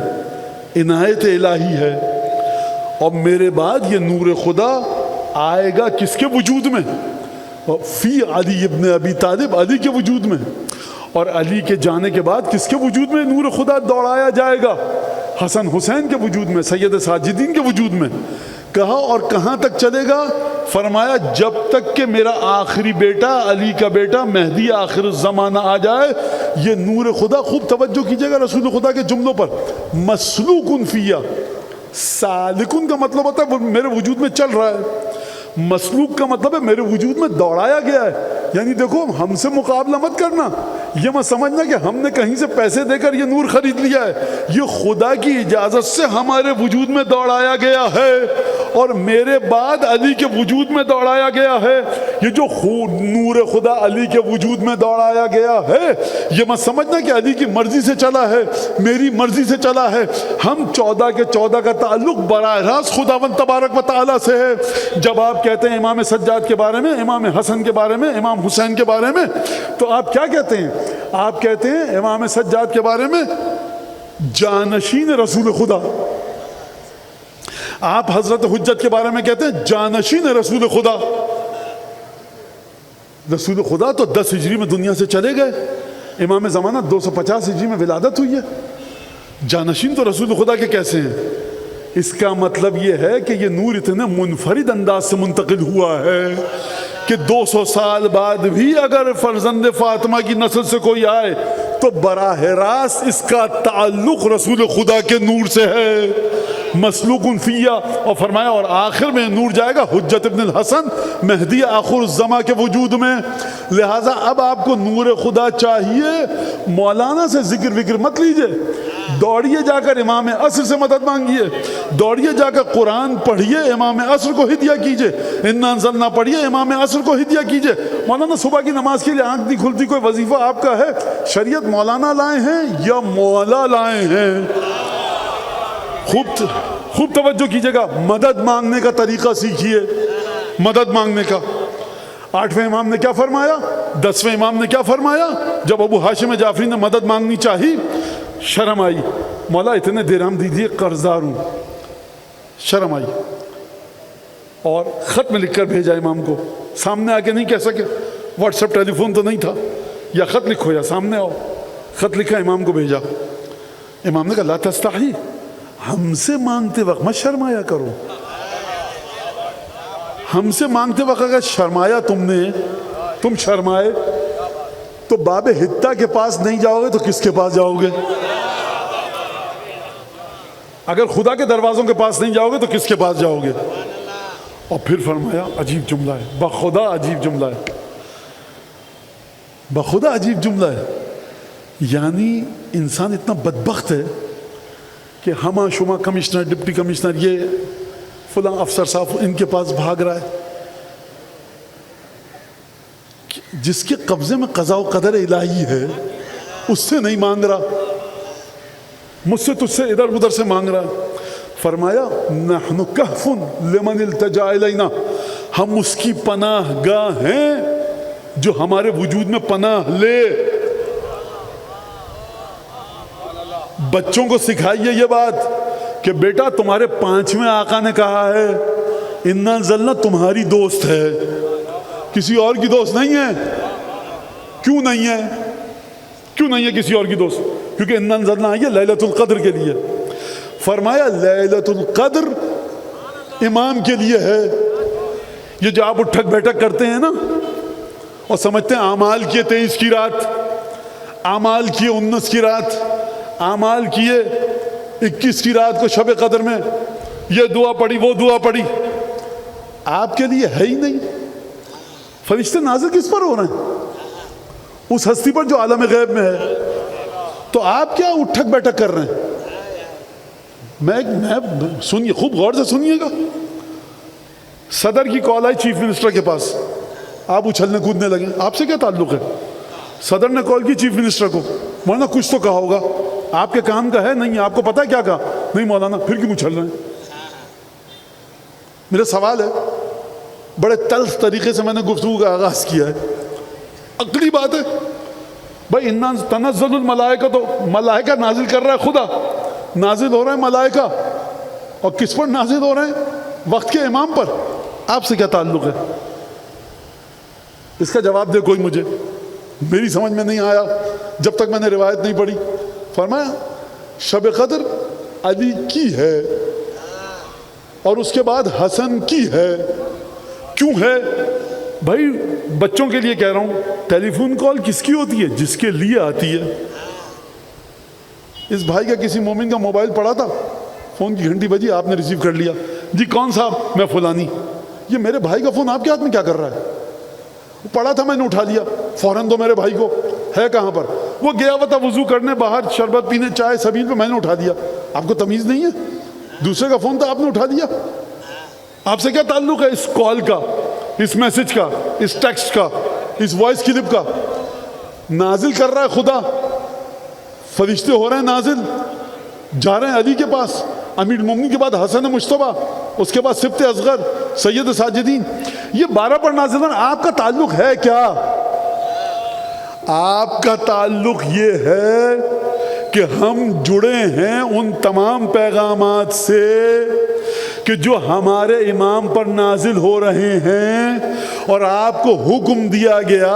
عنایت الہی ہے. اور میرے بعد یہ نور خدا آئے گا کس کے وجود میں؟ فی علی ابن ابی طالب, علی کے وجود میں. اور علی کے جانے کے بعد کس کے وجود میں نور خدا دوڑایا جائے گا؟ حسن حسین کے وجود میں, سید ساجدین کے وجود میں. کہا اور کہاں تک چلے گا؟ فرمایا جب تک کہ میرا آخری بیٹا علی کا بیٹا مہدی آخر الزمانہ آ جائے. یہ نور خدا, خوب توجہ کیجئے گا رسول خدا کے جملوں پر, مسلوق فیہ. سالکن کا مطلب ہوتا ہے وہ میرے وجود میں چل رہا ہے. مسلوق کا مطلب ہے میرے وجود میں دوڑایا گیا ہے، یعنی دیکھو ہم سے مقابلہ مت کرنا، یہ مت سمجھنا کہ ہم نے کہیں سے پیسے دے کر یہ نور خرید لیا ہے، یہ خدا کی اجازت سے ہمارے وجود میں دوڑایا گیا ہے، اور میرے بعد علی کے وجود میں دوڑایا گیا ہے۔ یہ جو نور خدا علی کے وجود میں دوڑایا گیا ہے، یہ مت سمجھنا کہ علی کی مرضی سے چلا ہے، میری مرضی سے چلا ہے۔ ہم 14 کے 14 کا تعلق براہ راست خداوند تبارک و تعالی سے ہے۔ جب آپ کہتے ہیں امام سجاد کے بارے میں، امام حسن کے بارے میں، امام حسین کے بارے میں، تو آپ کیا کہتے ہیں؟ آپ کہتے ہیں امام سجاد کے بارے میں جانشین رسول خدا، آپ حضرت حجت کے بارے میں کہتے ہیں جانشین رسول خدا۔ رسول خدا تو 10 ہجری میں دنیا سے چلے گئے، امام زمانہ 250 ہجری میں ولادت ہوئی ہے، جانشین تو رسول خدا کے کیسے ہیں؟ اس کا مطلب یہ ہے کہ یہ نور اتنے منفرد انداز سے منتقل ہوا ہے کہ 200 سال بعد بھی اگر فرزند فاطمہ کی نسل سے کوئی آئے تو براہ راست اس کا تعلق رسول خدا کے نور سے ہے، مسلوق فیہ۔ اور فرمایا اور آخر میں نور جائے گا حجت ابن الحسن مہدی آخر الزماں کے وجود میں۔ لہٰذا اب آپ کو نور خدا چاہیے، مولانا سے ذکر وکر مت لیجئے، دوڑیے جا کر امام عصر سے مدد مانگیے، دوڑیے جا کر قرآن پڑھیے، امام عصر کو ہدیہ کیجئے، انا انزلنا پڑھیے، امام عصر کو ہدیہ کیجئے۔ مولانا صبح کی نماز کے لیے آنکھ نہیں کھلتی، کوئی وظیفہ آپ کا ہے؟ شریعت مولانا لائے ہیں یا مولا لائے ہیں؟ خوب توجہ کیجئے گا، مدد مانگنے کا طریقہ سیکھیے، مدد مانگنے کا۔ 8ویں امام نے کیا فرمایا؟ 10ویں امام نے کیا فرمایا؟ جب ابو ہاشم جعفری نے مدد مانگنی چاہی، شرم آئی، مولا اتنے درہم دیجیے قرضدار ہوں، شرم آئی، اور خط میں لکھ کر بھیجا امام کو، سامنے آ کے نہیں کہہ سکے، واٹس ایپ ٹیلی فون تو نہیں تھا، یا خط لکھو یا سامنے آؤ، خط لکھا امام کو بھیجا۔ امام نے کہا لا تستحی، ہم سے مانگتے وقت مت شرمایا کرو، ہم سے مانگتے وقت اگر شرمایا تم شرمائے تو باب حتہ کے پاس نہیں جاؤ گے تو کس کے پاس جاؤ گے؟ اگر خدا کے دروازوں کے پاس نہیں جاؤ گے تو کس کے پاس جاؤ گے؟ اور پھر فرمایا عجیب جملہ ہے، بخدا عجیب جملہ ہے، بخدا عجیب جملہ ہے، یعنی انسان اتنا بدبخت ہے کہ ہما شما کمشنر، ڈپٹی کمشنر، یہ فلاں افسر صاحب ان کے پاس بھاگ رہا ہے، جس کے قبضے میں قضاء و قدر الہی ہے اس سے نہیں مانگ رہا، مجھ سے تجھ سے ادھر ادھر سے مانگ رہا۔ فرمایا نحن کہف لمن التجا الینا، ہم اس کی پناہ گاہ ہیں جو ہمارے وجود میں پناہ لے۔ بچوں کو سکھائیے یہ بات کہ بیٹا تمہارے 5ویں آقا نے کہا ہے انا انزلنا تمہاری دوست ہے، کسی اور کی دوست نہیں ہے۔ کیوں نہیں ہے؟ کیوں نہیں ہے کسی اور کی دوست؟ کیونکہ انا انزلنا آئی ہے لیلۃ القدر کے لیے۔ فرمایا لیلۃ القدر امام کے لیے ہے۔ یہ جو آپ اٹھک بیٹھک کرتے ہیں نا اور سمجھتے ہیں اعمال کیے 23 کی رات، اعمال کیے 19 کی رات، اعمال کیے 21 کی رات کو شب قدر میں یہ دعا پڑھی وہ دعا پڑھی، آپ کے لیے ہے ہی نہیں۔ فرشتے نازل کس پر ہو رہے ہیں؟ اس ہستی پر جو عالم غیب میں ہے۔ تو آپ کیا اٹھک بیٹھک کر رہے ہیں؟ میں سنیے، خوب غور سے سنیے گا۔ صدر کی کال آئی چیف منسٹر کے پاس، آپ اچھلنے کودنے لگے، آپ سے کیا تعلق ہے؟ صدر نے کال کی چیف منسٹر کو، مولانا کچھ تو کہا ہوگا، آپ کے کام کا ہے نہیں، آپ کو پتا ہے کیا کہا؟ نہیں مولانا، پھر کیوں اچھل رہے ہیں؟ میرا سوال ہے، بڑے تلخ طریقے سے میں نے گفتگو کا آغاز کیا ہے، عقلی بات ہے بھائی، انا تنزل الملائکہ، تو ملائکہ نازل کر رہا ہے خدا، نازل ہو رہے ہیں ملائکہ، اور کس پر نازل ہو رہے ہیں؟ وقت کے امام پر۔ آپ سے کیا تعلق ہے؟ اس کا جواب دے کوئی مجھے، میری سمجھ میں نہیں آیا جب تک میں نے روایت نہیں پڑھی۔ فرمایا شب قدر علی کی ہے اور اس کے بعد حسن کی ہے۔ کیوں ہے بھائی؟ بچوں کے لیے کہہ رہا ہوں، ٹیلی فون کال کس کی ہوتی ہے؟ جس کے لیے آتی ہے۔ اس بھائی کا کسی مومن کا موبائل پڑا تھا، فون کی گھنٹی بجی، آپ نے ریسیو کر لیا، جی کون صاحب؟ میں فلانی۔ یہ میرے بھائی کا فون آپ کے ہاتھ میں کیا کر رہا ہے؟ وہ پڑا تھا، میں نے اٹھا لیا، فوراً دو میرے بھائی کو، ہے کہاں پر؟ وہ گیا ہوا تھا وضو کرنے باہر، شربت پینے، چائے سبیل پہ، میں نے اٹھا دیا۔ آپ کو تمیز نہیں ہے؟ دوسرے کا فون تھا، آپ نے اٹھا دیا۔ آپ سے کیا تعلق ہے اس کال کا، اس میسج کا، اس ٹیکسٹ کا، اس وائس کلپ کا؟ نازل کر رہا ہے خدا، فرشتے ہو رہے ہیں نازل، جا رہے ہیں علی کے پاس، امیر المومنین کے بعد حسن مجتبیٰ، اس کے بعد سبط اصغر، سید ساجدین، یہ 12 پر نازل ہیں۔ آپ کا تعلق ہے کیا؟ آپ کا تعلق یہ ہے کہ ہم جڑے ہیں ان تمام پیغامات سے کہ جو ہمارے امام پر نازل ہو رہے ہیں، اور آپ کو حکم دیا گیا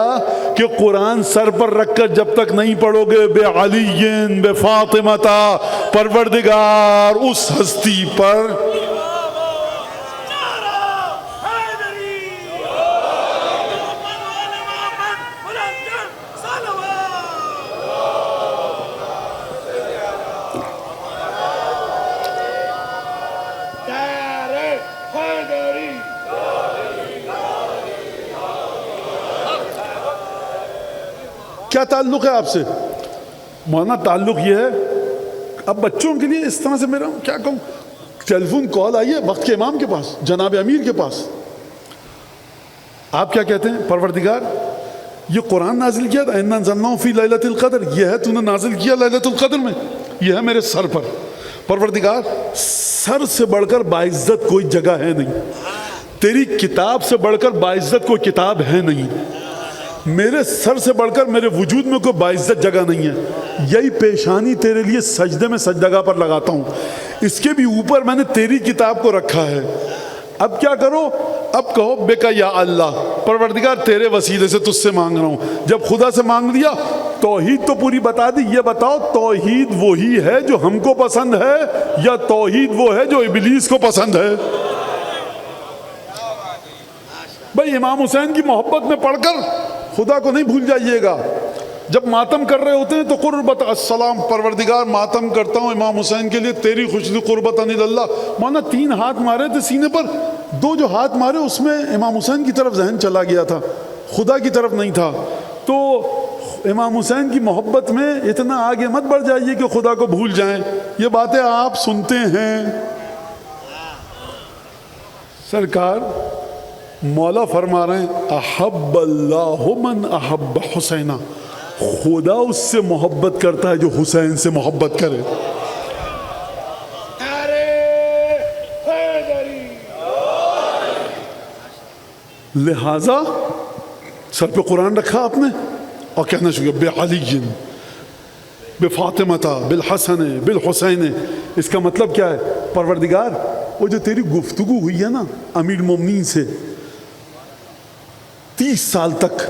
کہ قرآن سر پر رکھ کر جب تک نہیں پڑھو گے بے علی بے فاطمہ، پروردگار اس ہستی پر کیا تعلق ہے آپ سے؟ مولانا تعلق یہ ہے، اب بچوں کے لیے اس طرح سے میرا کیا کہوں، ٹیلی فون کال آئی ہے وقت کے امام کے پاس، جناب امیر کے پاس، آپ کیا کہتے ہیں؟ پروردگار یہ قرآن نازل کیا تھا، اِنَّا أَنزَلْنَاهُ فِي لَيْلَةِ الْقَدْرِ، یہ ہے تو نے نازل کیا ليلۃ القدر میں، یہ ہے میرے سر پر۔ پروردگار سر سے بڑھ کر باعزت کوئی جگہ ہے نہیں، تیری کتاب سے بڑھ کر باعزت کوئی کتاب ہے نہیں، میرے سر سے بڑھ کر میرے وجود میں کوئی باعزت جگہ نہیں ہے، یہی پیشانی تیرے لیے سجدے میں سجدگاہ پر لگاتا ہوں، اس کے بھی اوپر میں نے تیری کتاب کو رکھا ہے۔ اب کیا کرو؟ اب کہو بیکا یا اللہ، پروردگار تیرے وسیلے سے تجھ سے مانگ رہا ہوں۔ جب خدا سے مانگ لیا، توحید تو پوری بتا دی، یہ بتاؤ توحید وہی ہے جو ہم کو پسند ہے یا توحید وہ ہے جو ابلیس کو پسند ہے؟ بھائی امام حسین کی محبت میں پڑھ کر خدا کو نہیں بھول جائیے گا۔ جب ماتم کر رہے ہوتے ہیں تو قربت السلام، پروردگار ماتم کرتا ہوں امام حسین کے لیے، تیری خوشنو قربت ان اللہ۔ مولانا 3 ہاتھ مارے تھے سینے پر، 2 جو ہاتھ مارے اس میں امام حسین کی طرف ذہن چلا گیا تھا، خدا کی طرف نہیں تھا۔ تو امام حسین کی محبت میں اتنا آگے مت بڑھ جائیے کہ خدا کو بھول جائیں۔ یہ باتیں آپ سنتے ہیں، سرکار مولا فرما رہے ہیں احب اللہ من احب حسینہ، خدا اس سے محبت کرتا ہے جو حسین سے محبت کرے۔ لہذا سر پہ قرآن رکھا آپ نے اور کہنا شروع کیا بے علی بے فاطمہ بالحسن بالحسین۔ اس کا مطلب کیا ہے؟ پروردگار وہ جو تیری گفتگو ہوئی ہے نا امیر المومنین سے 30 سال تک،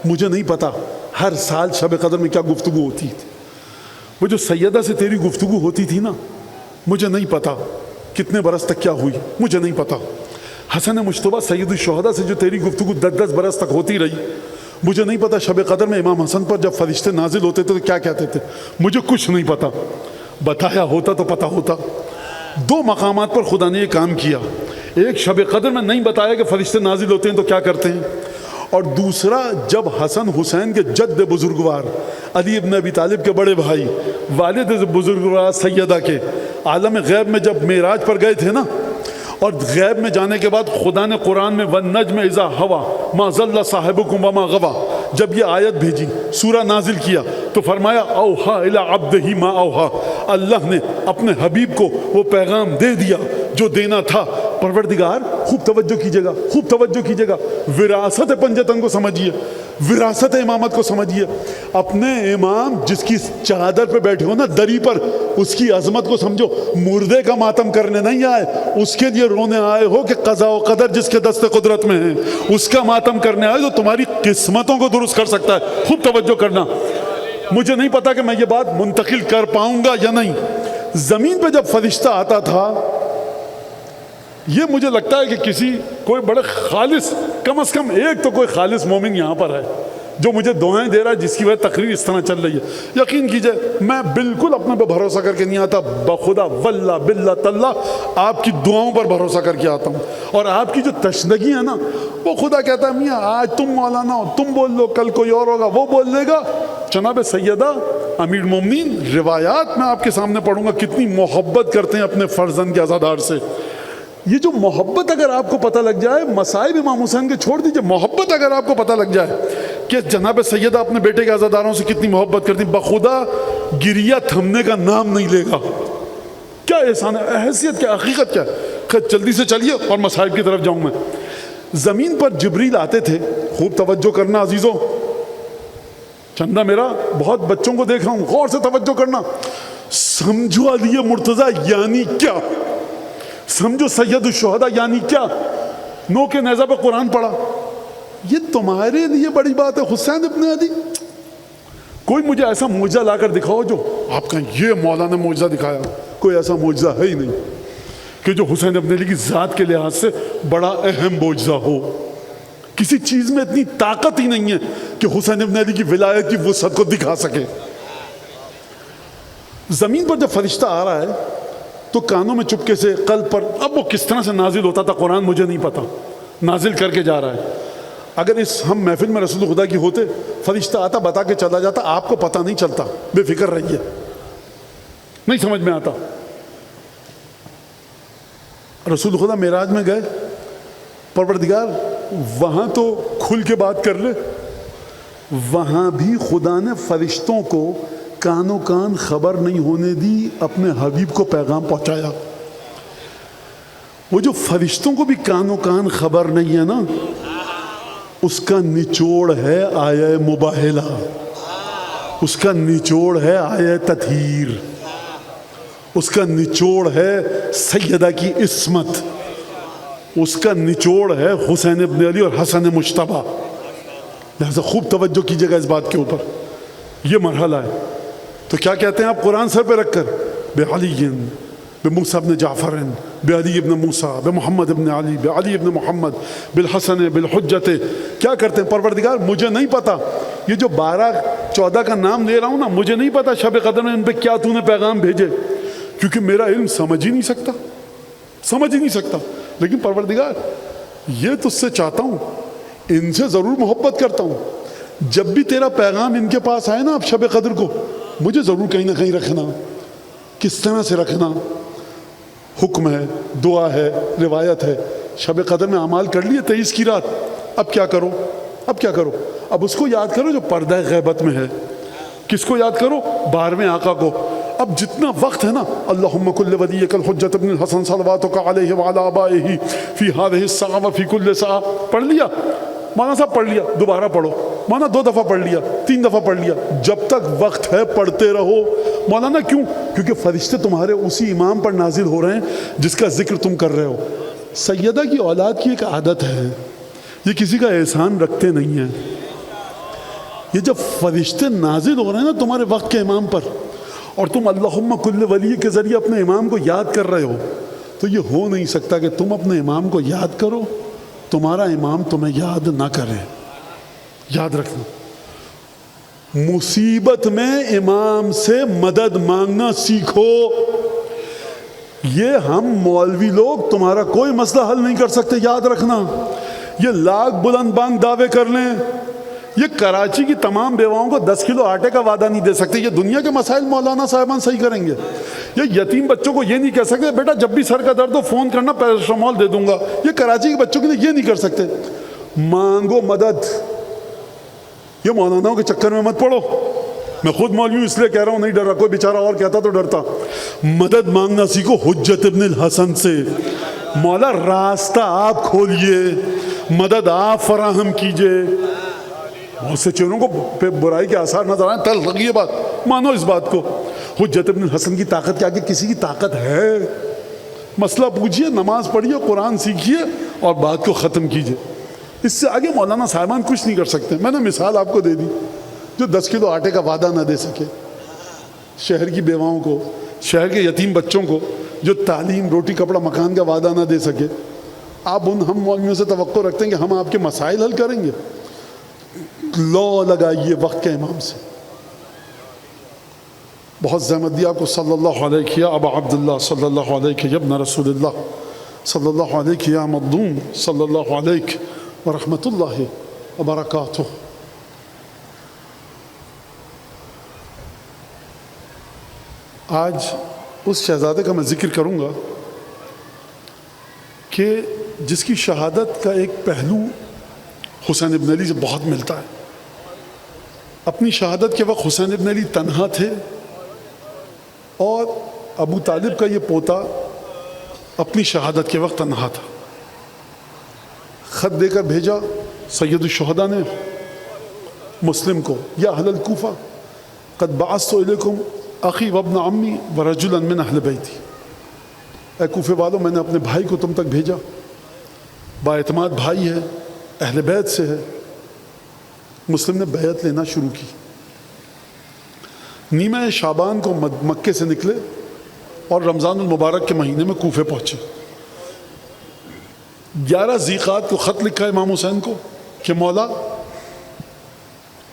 مجھے نہیں پتا ہر سال شب قدر میں کیا گفتگو ہوتی تھی، وہ جو سیدہ سے تیری گفتگو ہوتی تھی نا، مجھے نہیں پتا کتنے برس تک کیا ہوئی، مجھے نہیں پتا۔ حسن مجتبیٰ سید الشہداء سے جو تیری گفتگو 10 برس تک ہوتی رہی، مجھے نہیں پتا شب قدر میں امام حسن پر جب فرشتے نازل ہوتے تھے تو کیا کہتے تھے، مجھے کچھ نہیں پتا۔ بتایا ہوتا تو پتا ہوتا۔ 2 مقامات پر خدا نے یہ کام کیا، ایک شب قدر میں نہیں بتایا کہ فرشتے نازل ہوتے ہیں تو کیا کرتے ہیں، اور دوسرا جب حسن حسین کے جد بزرگوار علی ابن ابی طالب کے بڑے بھائی، والد بزرگوار سیدہ کے عالم غیب میں جب معراج پر گئے تھے نا، اور غیب میں جانے کے بعد خدا نے قرآن میں وَالنَّجْمِ إِذَا هَوَىٰ مَا ضَلَّ صَاحِبُكُمْ وَمَا غَوَىٰ، جب یہ آیت بھیجی، سورہ نازل کیا تو فرمایا اوحا الی عبدہ ما اوحا، اللہ نے اپنے حبیب کو وہ پیغام دے دیا جو دینا تھا۔ پروردگار خوب توجہ کیجیے گا، خوب توجہ کیجیے گا، وراثت پنجتن کو سمجھیے، وراثت امامت کو سمجھیے۔ اپنے امام جس کی چادر پہ بیٹھے ہو نا، دری پر، اس کی عظمت کو سمجھو۔ مردے کا ماتم کرنے نہیں آئے، اس کے لیے رونے آئے ہو کہ قضاء و قدر جس کے دست قدرت میں ہے، اس کا ماتم کرنے آئے جو تمہاری قسمتوں کو درست کر سکتا ہے۔ خوب توجہ کرنا۔ مجھے نہیں پتا کہ میں یہ بات منتقل کر پاؤں گا یا نہیں۔ زمین پہ جب فرشتہ آتا تھا، یہ مجھے لگتا ہے کہ کوئی بڑے خالص، کم از کم ایک تو کوئی خالص مومن یہاں پر ہے جو مجھے دعائیں دے رہا ہے، جس کی وجہ تقریر اس طرح چل رہی ہے، یقین کیجئے میں بالکل اپنے پہ بھروسہ کر کے نہیں آتا، بخدا واللہ باللہ تاللہ آپ کی دعاؤں پر بھروسہ کر کے آتا ہوں. اور آپ کی جو تشنگی ہے نا، وہ خدا کہتا ہے میاں آج تم مولانا ہو، تم بول لو، کل کوئی اور ہوگا وہ بول لے گا. جناب سیدہ امیر المومنین روایات میں آپ کے سامنے پڑھوں گا کتنی محبت کرتے ہیں اپنے فرزند کے عزادار سے. یہ جو محبت اگر آپ کو پتہ لگ جائے، مصائب امام حسین کے چھوڑ دیجئے، محبت اگر آپ کو پتہ لگ جائے کہ جناب سیدہ اپنے بیٹے کے عزاداروں سے کتنی محبت کرتی، بخدا گریہ تھمنے کا نام نہیں لے گا. کیا احسان ہے، حیثیت کیا، حقیقت کیا. جلدی سے چلیے اور مصائب کی طرف جاؤں میں. زمین پر جبریل آتے تھے، خوب توجہ کرنا عزیزوں، چندہ میرا بہت بچوں کو دیکھ رہا ہوں، غور سے توجہ کرنا. سمجھو علی مرتضیٰ یعنی کیا، سمجھو سید الشہداء یعنی کیا. نو کے نیزہ پہ قرآن پڑھا، یہ تمہارے لیے بڑی بات ہے حسین ابن علی. کوئی مجھے ایسا معجزہ لا کر دکھاؤ جو آپ کہیں یہ مولانا نے معجزہ دکھایا. کوئی ایسا معجزہ ہے ہی نہیں کہ جو حسین ابن علی کی ذات کے لحاظ سے بڑا اہم معجزہ ہو. کسی چیز میں اتنی طاقت ہی نہیں ہے کہ حسین ابن علی کی ولایت کی وسعت کو دکھا سکے. زمین پر جب فرشتہ آ رہا ہے تو کانوں میں چپکے سے قلب پر، اب وہ کس طرح سے نازل ہوتا تھا قرآن مجھے نہیں پتا، نازل کر کے جا رہا ہے. اگر اس ہم محفل میں رسول خدا کی ہوتے، فرشتہ آتا بتا کے چلا جاتا، آپ کو پتہ نہیں چلتا، بے فکر رہیے، نہیں سمجھ میں آتا. رسول خدا معراج میں گئے، پروردگار وہاں تو کھل کے بات کر لے، وہاں بھی خدا نے فرشتوں کو کانوں کان خبر نہیں ہونے دی، اپنے حبیب کو پیغام پہنچایا. وہ جو فرشتوں کو بھی کانوں کان خبر نہیں ہے نا، اس کا نچوڑ ہے آیہ مباہلہ، اس کا نچوڑ ہے آیہ تطہیر، اس کا نچوڑ ہے سیدہ کی عصمت، اس کا نچوڑ ہے حسین ابن علی اور حسن مجتبیٰ. لہذا خوب توجہ کیجیے گا اس بات کے اوپر، یہ مرحلہ ہے. تو کیا کہتے ہیں آپ قرآن سر پہ رکھ کر، بے علی بے موسیٰ ابن جعفر، بے علی ابن موسیٰ، بے محمد ابن علی، بے علی ابن محمد، بالحسن بالحجت. کیا کرتے ہیں، پروردگار مجھے نہیں پتا، یہ جو 12-14 کا نام لے رہا ہوں نا، مجھے نہیں پتا شب قدر میں ان پہ کیا تو نے پیغام بھیجے، کیونکہ میرا علم سمجھ ہی نہیں سکتا، سمجھ ہی نہیں سکتا. لیکن پروردگار یہ تجھ سے چاہتا ہوں، ان سے ضرور محبت کرتا ہوں، جب بھی تیرا پیغام ان کے پاس آئے نا اب شب قدر کو، مجھے ضرور کہیں نہ کہیں رکھنا. کس طرح سے رکھنا، حکم ہے، دعا ہے، روایت ہے. شب قدر میں اعمال کر لیے 23 کی رات، اب کیا کرو، اب کیا کرو، اب اس کو یاد کرو جو پردہ غیبت میں ہے. کس کو یاد کرو، 12ویں آقا کو. اب جتنا وقت ہے نا، اللہم کل ولیک الحجۃ ابن الحسن صلواتک علیہ وعلی آبائہ فی ہذہ الساعۃ وفی کل ساعۃ. پڑھ لیا مولانا صاحب، پڑھ لیا، دوبارہ پڑھو مولانا، 2 دفعہ پڑھ لیا، 3 دفعہ پڑھ لیا، جب تک وقت ہے پڑھتے رہو. مولانا کیوں؟ کیونکہ فرشتے تمہارے اسی امام پر نازل ہو رہے ہیں جس کا ذکر تم کر رہے ہو. سیدہ کی اولاد کی ایک عادت ہے، یہ کسی کا احسان رکھتے نہیں ہیں. یہ جب فرشتے نازل ہو رہے ہیں نا تمہارے وقت کے امام پر، اور تم اللہم کل ولی کے ذریعے اپنے امام کو یاد کر رہے ہو، تو یہ ہو نہیں سکتا کہ تم اپنے امام کو یاد کرو، تمہارا امام تمہیں یاد نہ کرے. یاد رکھنا، مصیبت میں امام سے مدد مانگنا سیکھو. یہ ہم مولوی لوگ تمہارا کوئی مسئلہ حل نہیں کر سکتے، یاد رکھنا. یہ لاکھ بلند بانگ دعوے کر لیں، یہ کراچی کی تمام بیواؤں کو 10 کلو آٹے کا وعدہ نہیں دے سکتے. یہ دنیا کے مسائل مولانا صاحبان صحیح کریں گے. یہ یتیم بچوں کو یہ نہیں کہہ سکتے بیٹا جب بھی سر کا درد ہو فون کرنا، پیراسٹامول دے دوں گا. یہ کراچی کے بچوں کے لیے یہ نہیں کر سکتے. مانگو مدد. یہ مولاناؤں کے چکر میں مت پڑو. میں خود مولوی ہوں اس لیے کہہ رہا ہوں، نہیں ڈر رہا. کوئی بیچارہ اور کہتا تو ڈرتا. مدد مانگنا سیکھو حجت ابن الحسن سے. مولا راستہ آپ کھولیے، مدد آپ فراہم کیجئے. بہت سے چہروں کو برائی کے آثار نظر آئیں، تل لگی یہ بات، مانو اس بات کو. حجت ابن الحسن کی طاقت کے آگے کسی کی طاقت ہے؟ مسئلہ پوچھئے، نماز پڑھیے، قرآن سیکھیے اور بات کو ختم کیجئے. اس سے آگے مولانا صاحبان کچھ نہیں کر سکتے. میں نے مثال آپ کو دے دی. جو 10 کلو آٹے کا وعدہ نہ دے سکے، شہر کی بیواؤں کو، شہر کے یتیم بچوں کو جو تعلیم، روٹی، کپڑا، مکان کا وعدہ نہ دے سکے، آپ ہم مولویوں سے توقع رکھتے ہیں کہ ہم آپ کے مسائل حل کریں گے. لو لگائیے وقت کے امام سے. بہت زحمت دی آپ کو. صلی اللہ علیہ یا ابا عبداللہ، صلی اللہ علیہ یا ابن رسول اللہ، صلی اللہ علیہ یا مظلوم، صلی اللہ علیہ ورحمۃ اللہ وبرکاتہ. آج اس شہزادے کا میں ذکر کروں گا کہ جس کی شہادت کا ایک پہلو حسین ابن علی سے بہت ملتا ہے. اپنی شہادت کے وقت حسین ابن علی تنہا تھے اور ابو طالب کا یہ پوتا اپنی شہادت کے وقت تنہا تھا. خط دے کر بھیجا سید الشہداء نے مسلم کو، یا اہل الکوفہ قد بعثت الیکم اخی وابن عمی ورجلا من اہل بیتی. اے کوفے والوں، میں نے اپنے بھائی کو تم تک بھیجا، با اعتماد بھائی ہے، اہل بیت سے ہے. مسلم نے بیعت لینا شروع کی. نیمہ شعبان کو مکے سے نکلے اور رمضان المبارک کے مہینے میں کوفے پہنچے. 11 ذیقات کو خط لکھا امام حسین کو کہ مولا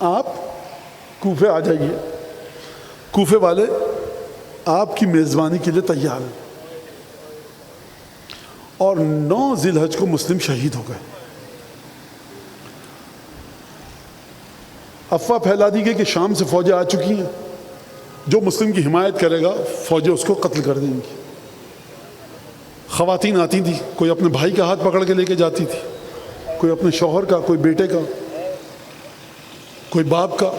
آپ کوفے آ جائیے، کوفے والے آپ کی میزبانی کے لیے تیار ہیں. اور 9 ذی الحج کو مسلم شہید ہو گئے. افواہ پھیلا دی گئی کہ شام سے فوجیں آ چکی ہیں، جو مسلم کی حمایت کرے گا فوجیں اس کو قتل کر دیں گی. خواتین آتی تھیں، کوئی اپنے بھائی کا ہاتھ پکڑ کے لے کے جاتی تھی، کوئی اپنے شوہر کا، کوئی بیٹے کا، کوئی باپ کا.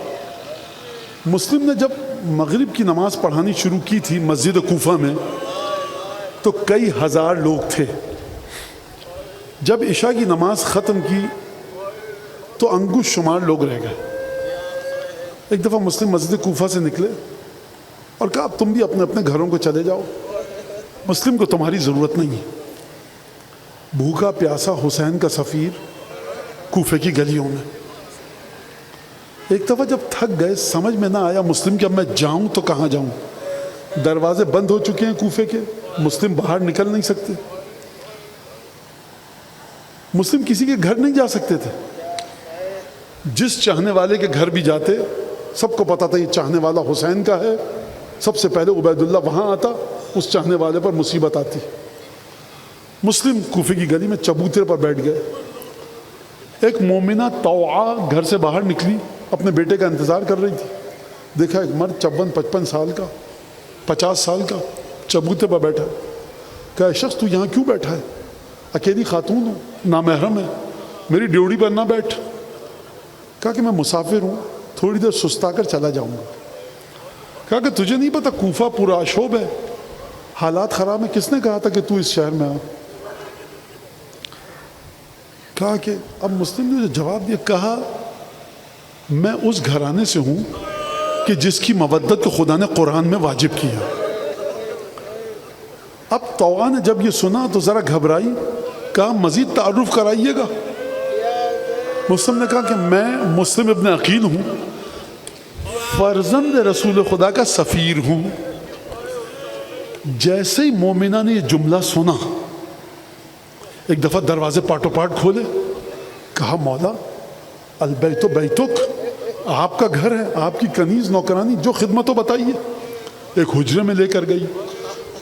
مسلم نے جب مغرب کی نماز پڑھانی شروع کی تھی مسجد کوفہ میں تو کئی ہزار لوگ تھے. جب عشاء کی نماز ختم کی تو انگوش شمار لوگ رہ گئے. ایک دفعہ مسلم مسجد کوفہ سے نکلے اور کہا اب تم بھی اپنے اپنے گھروں کو چلے جاؤ، مسلم کو تمہاری ضرورت نہیں ہے. بھوکا پیاسا حسین کا سفیر کوفے کی گلیوں میں. ایک دفعہ جب تھک گئے، سمجھ میں نہ آیا مسلم کہ اب میں جاؤں تو کہاں جاؤں. دروازے بند ہو چکے ہیں کوفے کے، مسلم باہر نکل نہیں سکتے. مسلم کسی کے گھر نہیں جا سکتے تھے. جس چاہنے والے کے گھر بھی جاتے سب کو پتا تھا یہ چاہنے والا حسین کا ہے. سب سے پہلے عبید اللہ وہاں آتا، اس چاہنے والے پر مصیبت آتی. مسلم کوفے کی گلی میں چبوترے پر بیٹھ گئے. ایک مومنہ طوعا گھر سے باہر نکلی، اپنے بیٹے کا انتظار کر رہی تھی. دیکھا ایک مرد 54-55 سال کا، 50 سال کا چبوترے پر بیٹھا. کہا شخص تو یہاں کیوں بیٹھا ہے؟ اکیلی خاتون ہوں، نامحرم ہے، میری ڈیوڑی پر نہ بیٹھ. کہا کہ میں مسافر ہوں، تھوڑی دیر سستا کر چلا جاؤں گا. کہا کہ تجھے نہیں پتا کوفہ پورا آشوب ہے، حالات خراب ہیں، کس نے کہا تھا کہ تو اس شہر میں آ؟ کہا کہ اب مسلم نے جو جواب دیا، کہا میں اس گھرانے سے ہوں کہ جس کی مودت کو خدا نے قرآن میں واجب کیا. اب طوعا نے جب یہ سنا تو ذرا گھبرائی. کہا مزید تعارف کرائیے گا. مسلم نے کہا کہ میں مسلم ابن عقیل ہوں، فرزند رسول خدا کا سفیر ہوں. جیسے ہی مومنہ نے یہ جملہ سنا، ایک دفعہ دروازے پاٹو پاٹ کھولے. کہا مولا البیت بیتک، آپ کا گھر ہے، آپ کی کنیز نوکرانی جو خدمت ہو بتائیے. ایک حجرے میں لے کر گئی،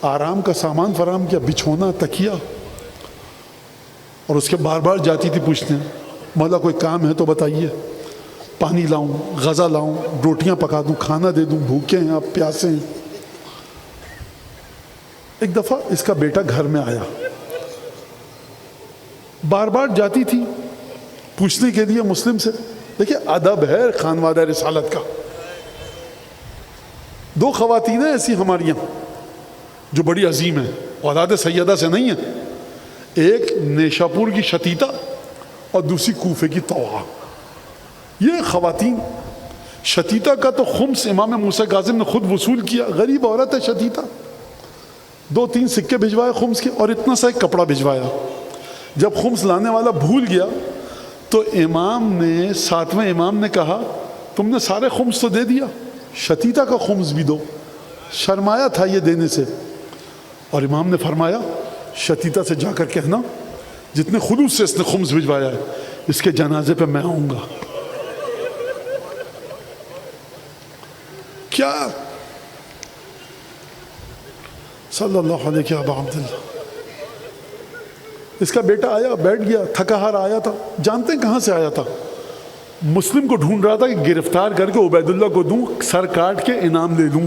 آرام کا سامان فراہم کیا، بچھونا، تکیہ. اور اس کے بار بار جاتی تھی پوچھنے، مولا کوئی کام ہے تو بتائیے، پانی لاؤں، غذا لاؤں، روٹیاں پکا دوں، کھانا دے دوں، بھوکے ہیں آپ، پیاسے ہیں. ایک دفعہ اس کا بیٹا گھر میں آیا، بار بار جاتی تھی پوچھنے کے لیے مسلم سے. دیکھیں ادب ہے خانوادہ رسالت کا. 2 خواتین ہیں ایسی ہماری یہاں جو بڑی عظیم ہیں، اولاد سیدہ سے نہیں ہیں. ایک نیشاپور کی شتیتا اور دوسری کوفے کی طوعا. یہ خواتین، شتیتا کا تو خمس امام موسیٰ کاظم نے خود وصول کیا. غریب عورت ہے شتیتا، 2-3 سکے بھجوائے خمس کے اور اتنا سا ایک کپڑا بھجوایا. جب خمس لانے والا بھول گیا تو امام نے 7ویں امام نے کہا تم نے سارے خمس تو دے دیا، شتیتا کا خمس بھی دو. شرمایا تھا یہ دینے سے. اور امام نے فرمایا شتیتا سے جا کر کہنا جتنے خلوص سے اس نے خمس بھجوایا ہے اس کے جنازے پہ میں آؤں گا. کیا صلی اللہ علیہ ابا عبداللہ. اس کا بیٹا آیا, بیٹھ گیا, تھکا ہار آیا تھا. جانتے ہیں کہاں سے آیا تھا؟ مسلم کو ڈھونڈ رہا تھا کہ گرفتار کر کے عبید اللہ کو دوں, سر کاٹ کے انعام دے دوں.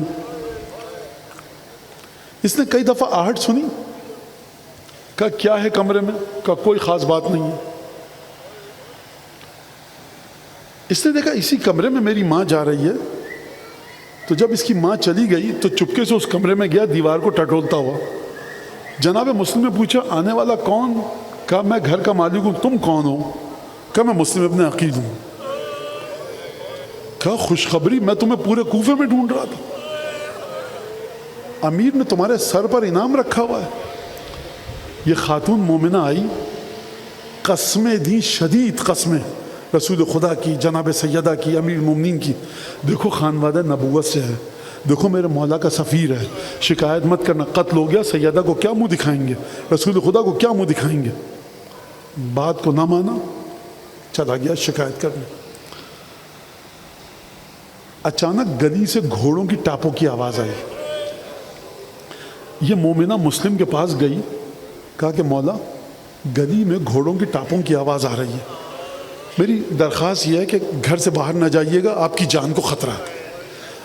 اس نے کئی دفعہ آہٹ سنی, کہا کیا ہے کمرے میں؟ کہا کوئی خاص بات نہیں ہے. اس نے دیکھا اسی کمرے میں میری ماں جا رہی ہے. تو جب اس کی ماں چلی گئی تو چپکے سے اس کمرے میں گیا, دیوار کو ٹٹولتا ہوا. جناب مسلم نے پوچھا آنے والا کون؟ کہا میں گھر کا مالک ہوں. تم کون ہو؟ کہا میں مسلم ابن عقیل ہوں. کہا خوشخبری, میں تمہیں پورے کوفے میں ڈھونڈ رہا تھا. امیر نے تمہارے سر پر انعام رکھا ہوا ہے. یہ خاتون مومنہ آئی, قسمیں دی, شدید قسمیں, رسول خدا کی, جناب سیدہ کی, امیر المومنین کی. دیکھو خانوادہ نبوت سے ہے, دیکھو میرے مولا کا سفیر ہے, شکایت مت کرنا, قتل ہو گیا, سیدہ کو کیا منہ دکھائیں گے, رسول خدا کو کیا منہ دکھائیں گے. بات کو نہ مانا, چلا گیا شکایت کرنے. اچانک گلی سے گھوڑوں کی ٹاپوں کی آواز آئی. یہ مومنہ مسلم کے پاس گئی, کہا کہ مولا گلی میں گھوڑوں کی ٹاپوں کی آواز آ رہی ہے, میری درخواست یہ ہے کہ گھر سے باہر نہ جائیے گا, آپ کی جان کو خطرہ ہے.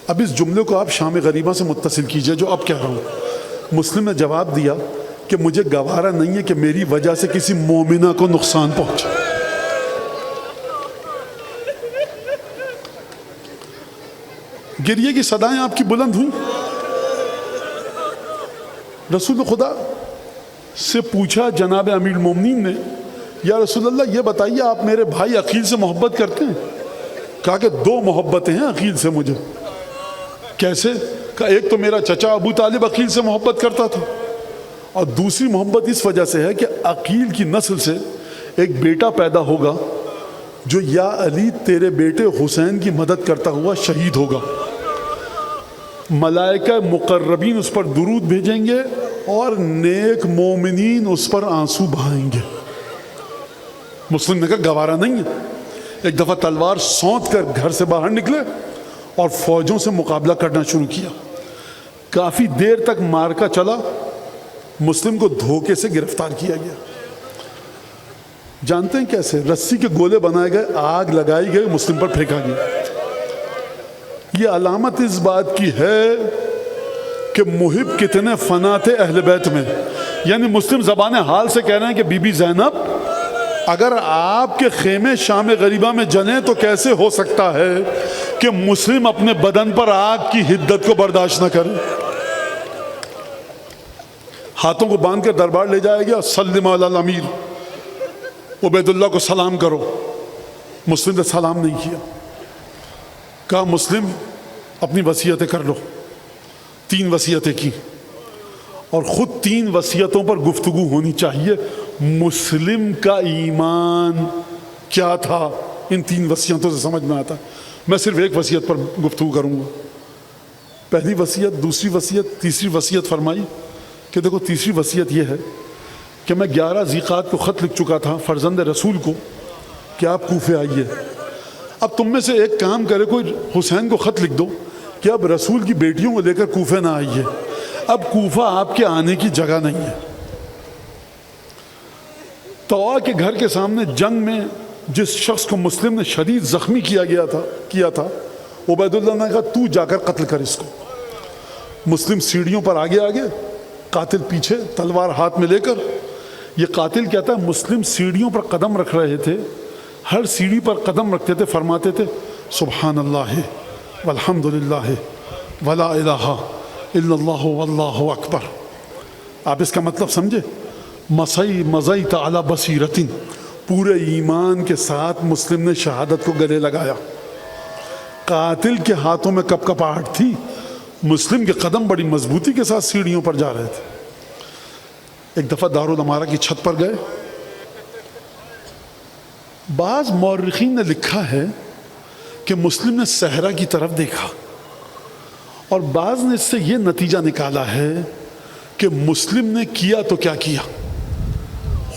اب اس جملے کو آپ شام غریبہ سے متصل کیجئے جو اب کہہ رہا ہوں. مسلم نے جواب دیا کہ مجھے گوارا نہیں ہے کہ میری وجہ سے کسی مومنہ کو نقصان پہنچے. گریے کی صدائیں آپ کی بلند ہوئیں. رسول خدا سے پوچھا جناب امیر المومنین نے, یا رسول اللہ یہ بتائیے آپ میرے بھائی عقیل سے محبت کرتے ہیں؟ کہا کہ دو محبتیں ہیں عقیل سے مجھے. کیسے؟ کہا ایک تو میرا چچا ابو طالب عقیل سے محبت کرتا تھا, اور دوسری محبت اس وجہ سے ہے کہ عقیل کی نسل سے ایک بیٹا پیدا ہوگا جو یا علی تیرے بیٹے حسین کی مدد کرتا ہوا شہید ہوگا. ملائکہ مقربین اس پر درود بھیجیں گے اور نیک مومنین اس پر آنسو بہائیں گے. مسلم نے کہا گوارا نہیں ہے. ایک دفعہ تلوار سونت کر گھر سے باہر نکلے اور فوجوں سے مقابلہ کرنا شروع کیا. کافی دیر تک مارکا چلا, مسلم کو دھوکے سے گرفتار کیا گیا. جانتے ہیں کیسے؟ رسی کے گولے بنائے گئے, آگ لگائی گئی, مسلم پر پھینکا گیا. یہ علامت اس بات کی ہے کہ محب کتنے فنا تھے اہل بیت میں. یعنی مسلم زبان حال سے کہہ رہے ہیں کہ بی بی زینب اگر آپ کے خیمے شام غریبہ میں جلیں تو کیسے ہو سکتا ہے کہ مسلم اپنے بدن پر آگ کی حدت کو برداشت نہ کرے. ہاتھوں کو باندھ کر دربار لے جایا گیا, سلم علی الامیر, عبید اللہ کو سلام کرو. مسلم نے سلام نہیں کیا. کہا مسلم اپنی وصیتیں کر لو. 3 وصیتیں کی, اور خود 3 وصیتوں پر گفتگو ہونی چاہیے. مسلم کا ایمان کیا تھا ان 3 وصیتوں سے سمجھ میں آتا. میں صرف ایک وصیت پر گفتگو کروں گا. پہلی وصیت, دوسری وصیت, تیسری وصیت فرمائی کہ دیکھو تیسری وصیت یہ ہے کہ میں 11 ذیقعات کو خط لکھ چکا تھا فرزند رسول کو کہ آپ کوفے آئیے. اب تم میں سے ایک کام کرے, کوئی حسین کو خط لکھ دو کہ اب رسول کی بیٹیوں کو لے کر کوفے نہ آئیے, اب کوفہ آپ کے آنے کی جگہ نہیں ہے. طوا کے گھر کے سامنے جنگ میں جس شخص کو مسلم نے شدید زخمی کیا تھا عبید اللہ نے کہا تو جا کر قتل کر اس کو. مسلم سیڑھیوں پر آگے, قاتل پیچھے, تلوار ہاتھ میں لے کر. یہ قاتل کہتا ہے مسلم سیڑھیوں پر قدم رکھ رہے تھے, ہر سیڑھی پر قدم رکھتے تھے, فرماتے تھے سبحان اللہ والحمد للہ ولا الہ الا اللہ واللہ اکبر. آپ اس کا مطلب سمجھے؟ مضیت علی بصیرۃ, پورے ایمان کے ساتھ مسلم نے شہادت کو گلے لگایا. قاتل کے ہاتھوں میں کپ کپاہٹ تھی, مسلم کے قدم بڑی مضبوطی کے ساتھ سیڑھیوں پر جا رہے تھے. ایک دفعہ دارالامارہ کی چھت پر گئے. بعض مورخین نے لکھا ہے کہ مسلم نے صحرا کی طرف دیکھا, اور بعض نے اس سے یہ نتیجہ نکالا ہے کہ مسلم نے کیا تو کیا کیا.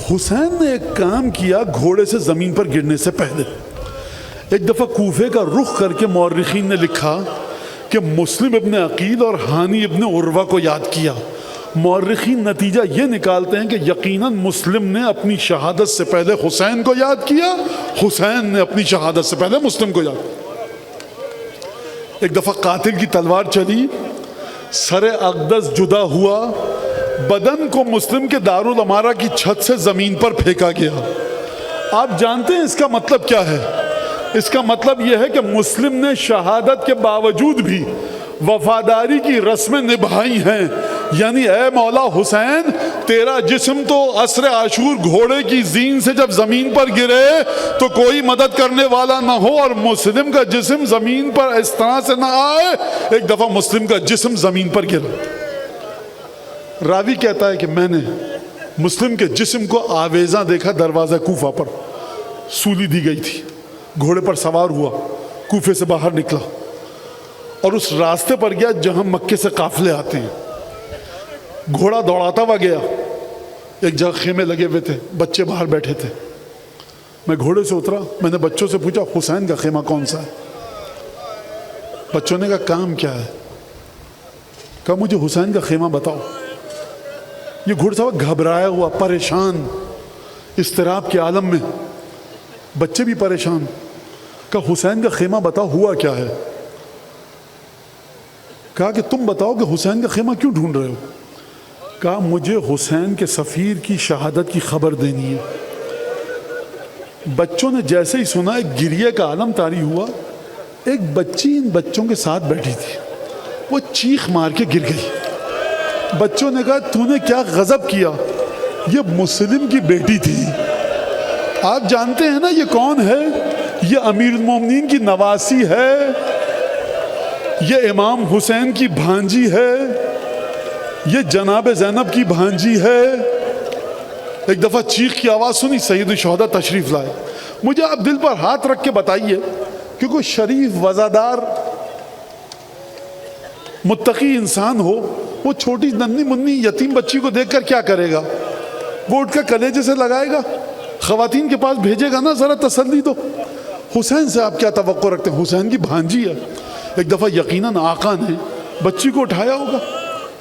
حسین نے ایک کام کیا گھوڑے سے زمین پر گرنے سے پہلے. ایک دفعہ کوفے کا رخ کر کے مورخین نے لکھا کہ مسلم ابن عقیل اور ہانی ابن عروہ کو یاد کیا. مورخین نتیجہ یہ نکالتے ہیں کہ یقیناً مسلم نے اپنی شہادت سے پہلے حسین کو یاد کیا, حسین نے اپنی شہادت سے پہلے مسلم کو یاد کیا. ایک دفعہ قاتل کی تلوار چلی, سر اقدس جدا ہوا, بدن کو مسلم کے دارالامارہ کی چھت سے زمین پر پھینکا گیا. آپ جانتے ہیں اس کا مطلب کیا ہے؟ اس کا مطلب یہ ہے کہ مسلم نے شہادت کے باوجود بھی وفاداری کی رسمیں نبھائی ہیں. یعنی اے مولا حسین, تیرا جسم تو عصر عاشور گھوڑے کی زین سے جب زمین پر گرے تو کوئی مدد کرنے والا نہ ہو, اور مسلم کا جسم زمین پر اس طرح سے نہ آئے. ایک دفعہ مسلم کا جسم زمین پر گرا. راوی کہتا ہے کہ میں نے مسلم کے جسم کو آویزاں دیکھا دروازہ کوفہ پر. سولی دی گئی تھی, گھوڑے پر سوار ہوا, کوفے سے باہر نکلا اور اس راستے پر گیا جہاں مکے سے قافلے آتے ہیں. گھوڑا دوڑاتا ہوا گیا. ایک جگہ خیمے لگے ہوئے تھے, بچے باہر بیٹھے تھے. میں گھوڑے سے اترا, میں نے بچوں سے پوچھا حسین کا خیمہ کون سا ہے؟ بچوں نے کہا کام کیا ہے؟ کہا مجھے حسین کا خیمہ بتاؤ. یہ گھوڑا سوار گھبرایا ہوا, پریشان, اضطراب کے عالم میں. بچے بھی پریشان. کہا حسین کا خیمہ بتاؤ, ہوا کیا ہے؟ کہا کہ تم بتاؤ کہ حسین کا خیمہ کیوں ڈھونڈ رہے ہو؟ کہا مجھے حسین کے سفیر کی شہادت کی خبر دینی ہے. بچوں نے جیسے ہی سنا ایک گریہ کا عالم طاری ہوا. ایک بچی ان بچوں کے ساتھ بیٹھی تھی, وہ چیخ مار کے گر گئی. بچوں نے کہا تو نے کیا غضب کیا؟ یہ مسلم کی بیٹی تھی. آپ جانتے ہیں نا یہ کون ہے؟ یہ امیر المومنین کی نواسی ہے, یہ امام حسین کی بھانجی ہے, یہ جناب زینب کی بھانجی ہے. ایک دفعہ چیخ کی آواز سنی, سید الشہداء تشریف لائے. مجھے آپ دل پر ہاتھ رکھ کے بتائیے کہ کوئی شریف وزادار متقی انسان ہو, وہ چھوٹی ننھی منی یتیم بچی کو دیکھ کر کیا کرے گا؟ وہ اٹھ کر کلیجے سے لگائے گا, خواتین کے پاس بھیجے گا نا ذرا تسلی دو. حسین سے آپ کیا توقع رکھتے ہیں؟ حسین کی بھانجی ہے. ایک دفعہ یقیناً آقا نے بچی کو اٹھایا ہوگا,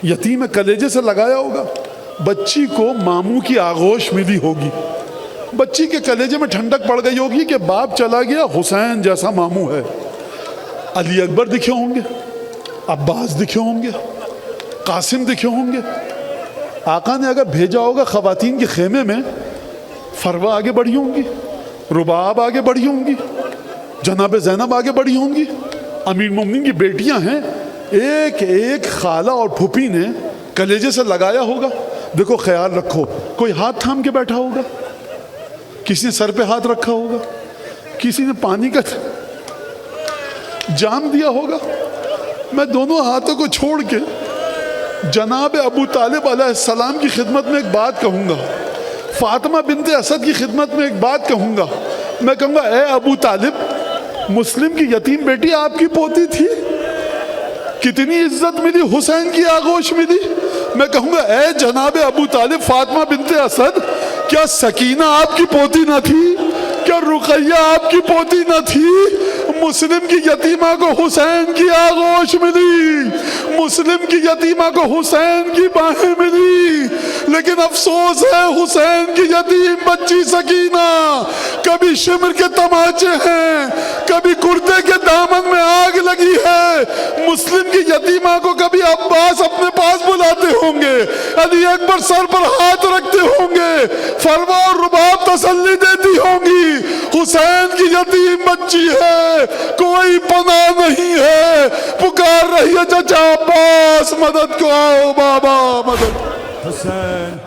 یتیم ہے, کلیجے سے لگایا ہوگا. بچی کو ماموں کی آغوش ملی ہوگی, بچی کے کلیجے میں ٹھنڈک پڑ گئی ہوگی کہ باپ چلا گیا, حسین جیسا ماموں ہے. علی اکبر دکھے ہوں گے, عباس دکھے ہوں گے, قاسم دکھے ہوں گے. آقا نے اگر بھیجا ہوگا خواتین کے خیمے میں, فروہ آگے بڑھی ہوں گی, رباب آگے بڑھی ہوں گی, جناب زینب آگے بڑھی ہوں گی, امیر المومنین کی بیٹیاں ہیں. ایک ایک خالہ اور پھوپھی نے کلیجے سے لگایا ہوگا. دیکھو خیال رکھو, کوئی ہاتھ تھام کے بیٹھا ہوگا, کسی نے سر پہ ہاتھ رکھا ہوگا, کسی نے پانی کا جام دیا ہوگا. میں دونوں ہاتھوں کو چھوڑ کے جناب ابو طالب علیہ السلام کی خدمت میں ایک بات کہوں گا, فاطمہ بنت اسد کی خدمت میں ایک بات کہوں گا. میں کہوں گا اے ابو طالب, مسلم کی یتیم بیٹی آپ کی پوتی تھی, کتنی عزت ملی, حسین کی آغوش ملی. میں کہوں گا اے جناب ابو طالب, فاطمہ بنت اسد, کیا سکینہ آپ کی پوتی نہ تھی؟ کیا رقیہ آپ کی پوتی نہ تھی؟ مسلم کی یتیمہ کو حسین کی آغوش ملی, مسلم کی یتیمہ کو حسین کی باہیں ملی. لیکن افسوس ہے حسین کی یتیم بچی سکینہ کبھی شمر کے تماچے ہیں, کبھی کرتے کے دامن میں آگ لگی ہے. مسلم کی یتیمہ کو کبھی عباس اپنے پاس بلاتے ہوں گے, علی اکبر سر پر ہاتھ رکھتے ہوں گے, فروہ اور رباب تسلی دیتی ہوں گی. حسین کی یتیم بچی ہے, کوئی پناہ نہیں ہے, پکار رہی ہے چچا عباس, مدد کو آؤ بابا, مدد. حسین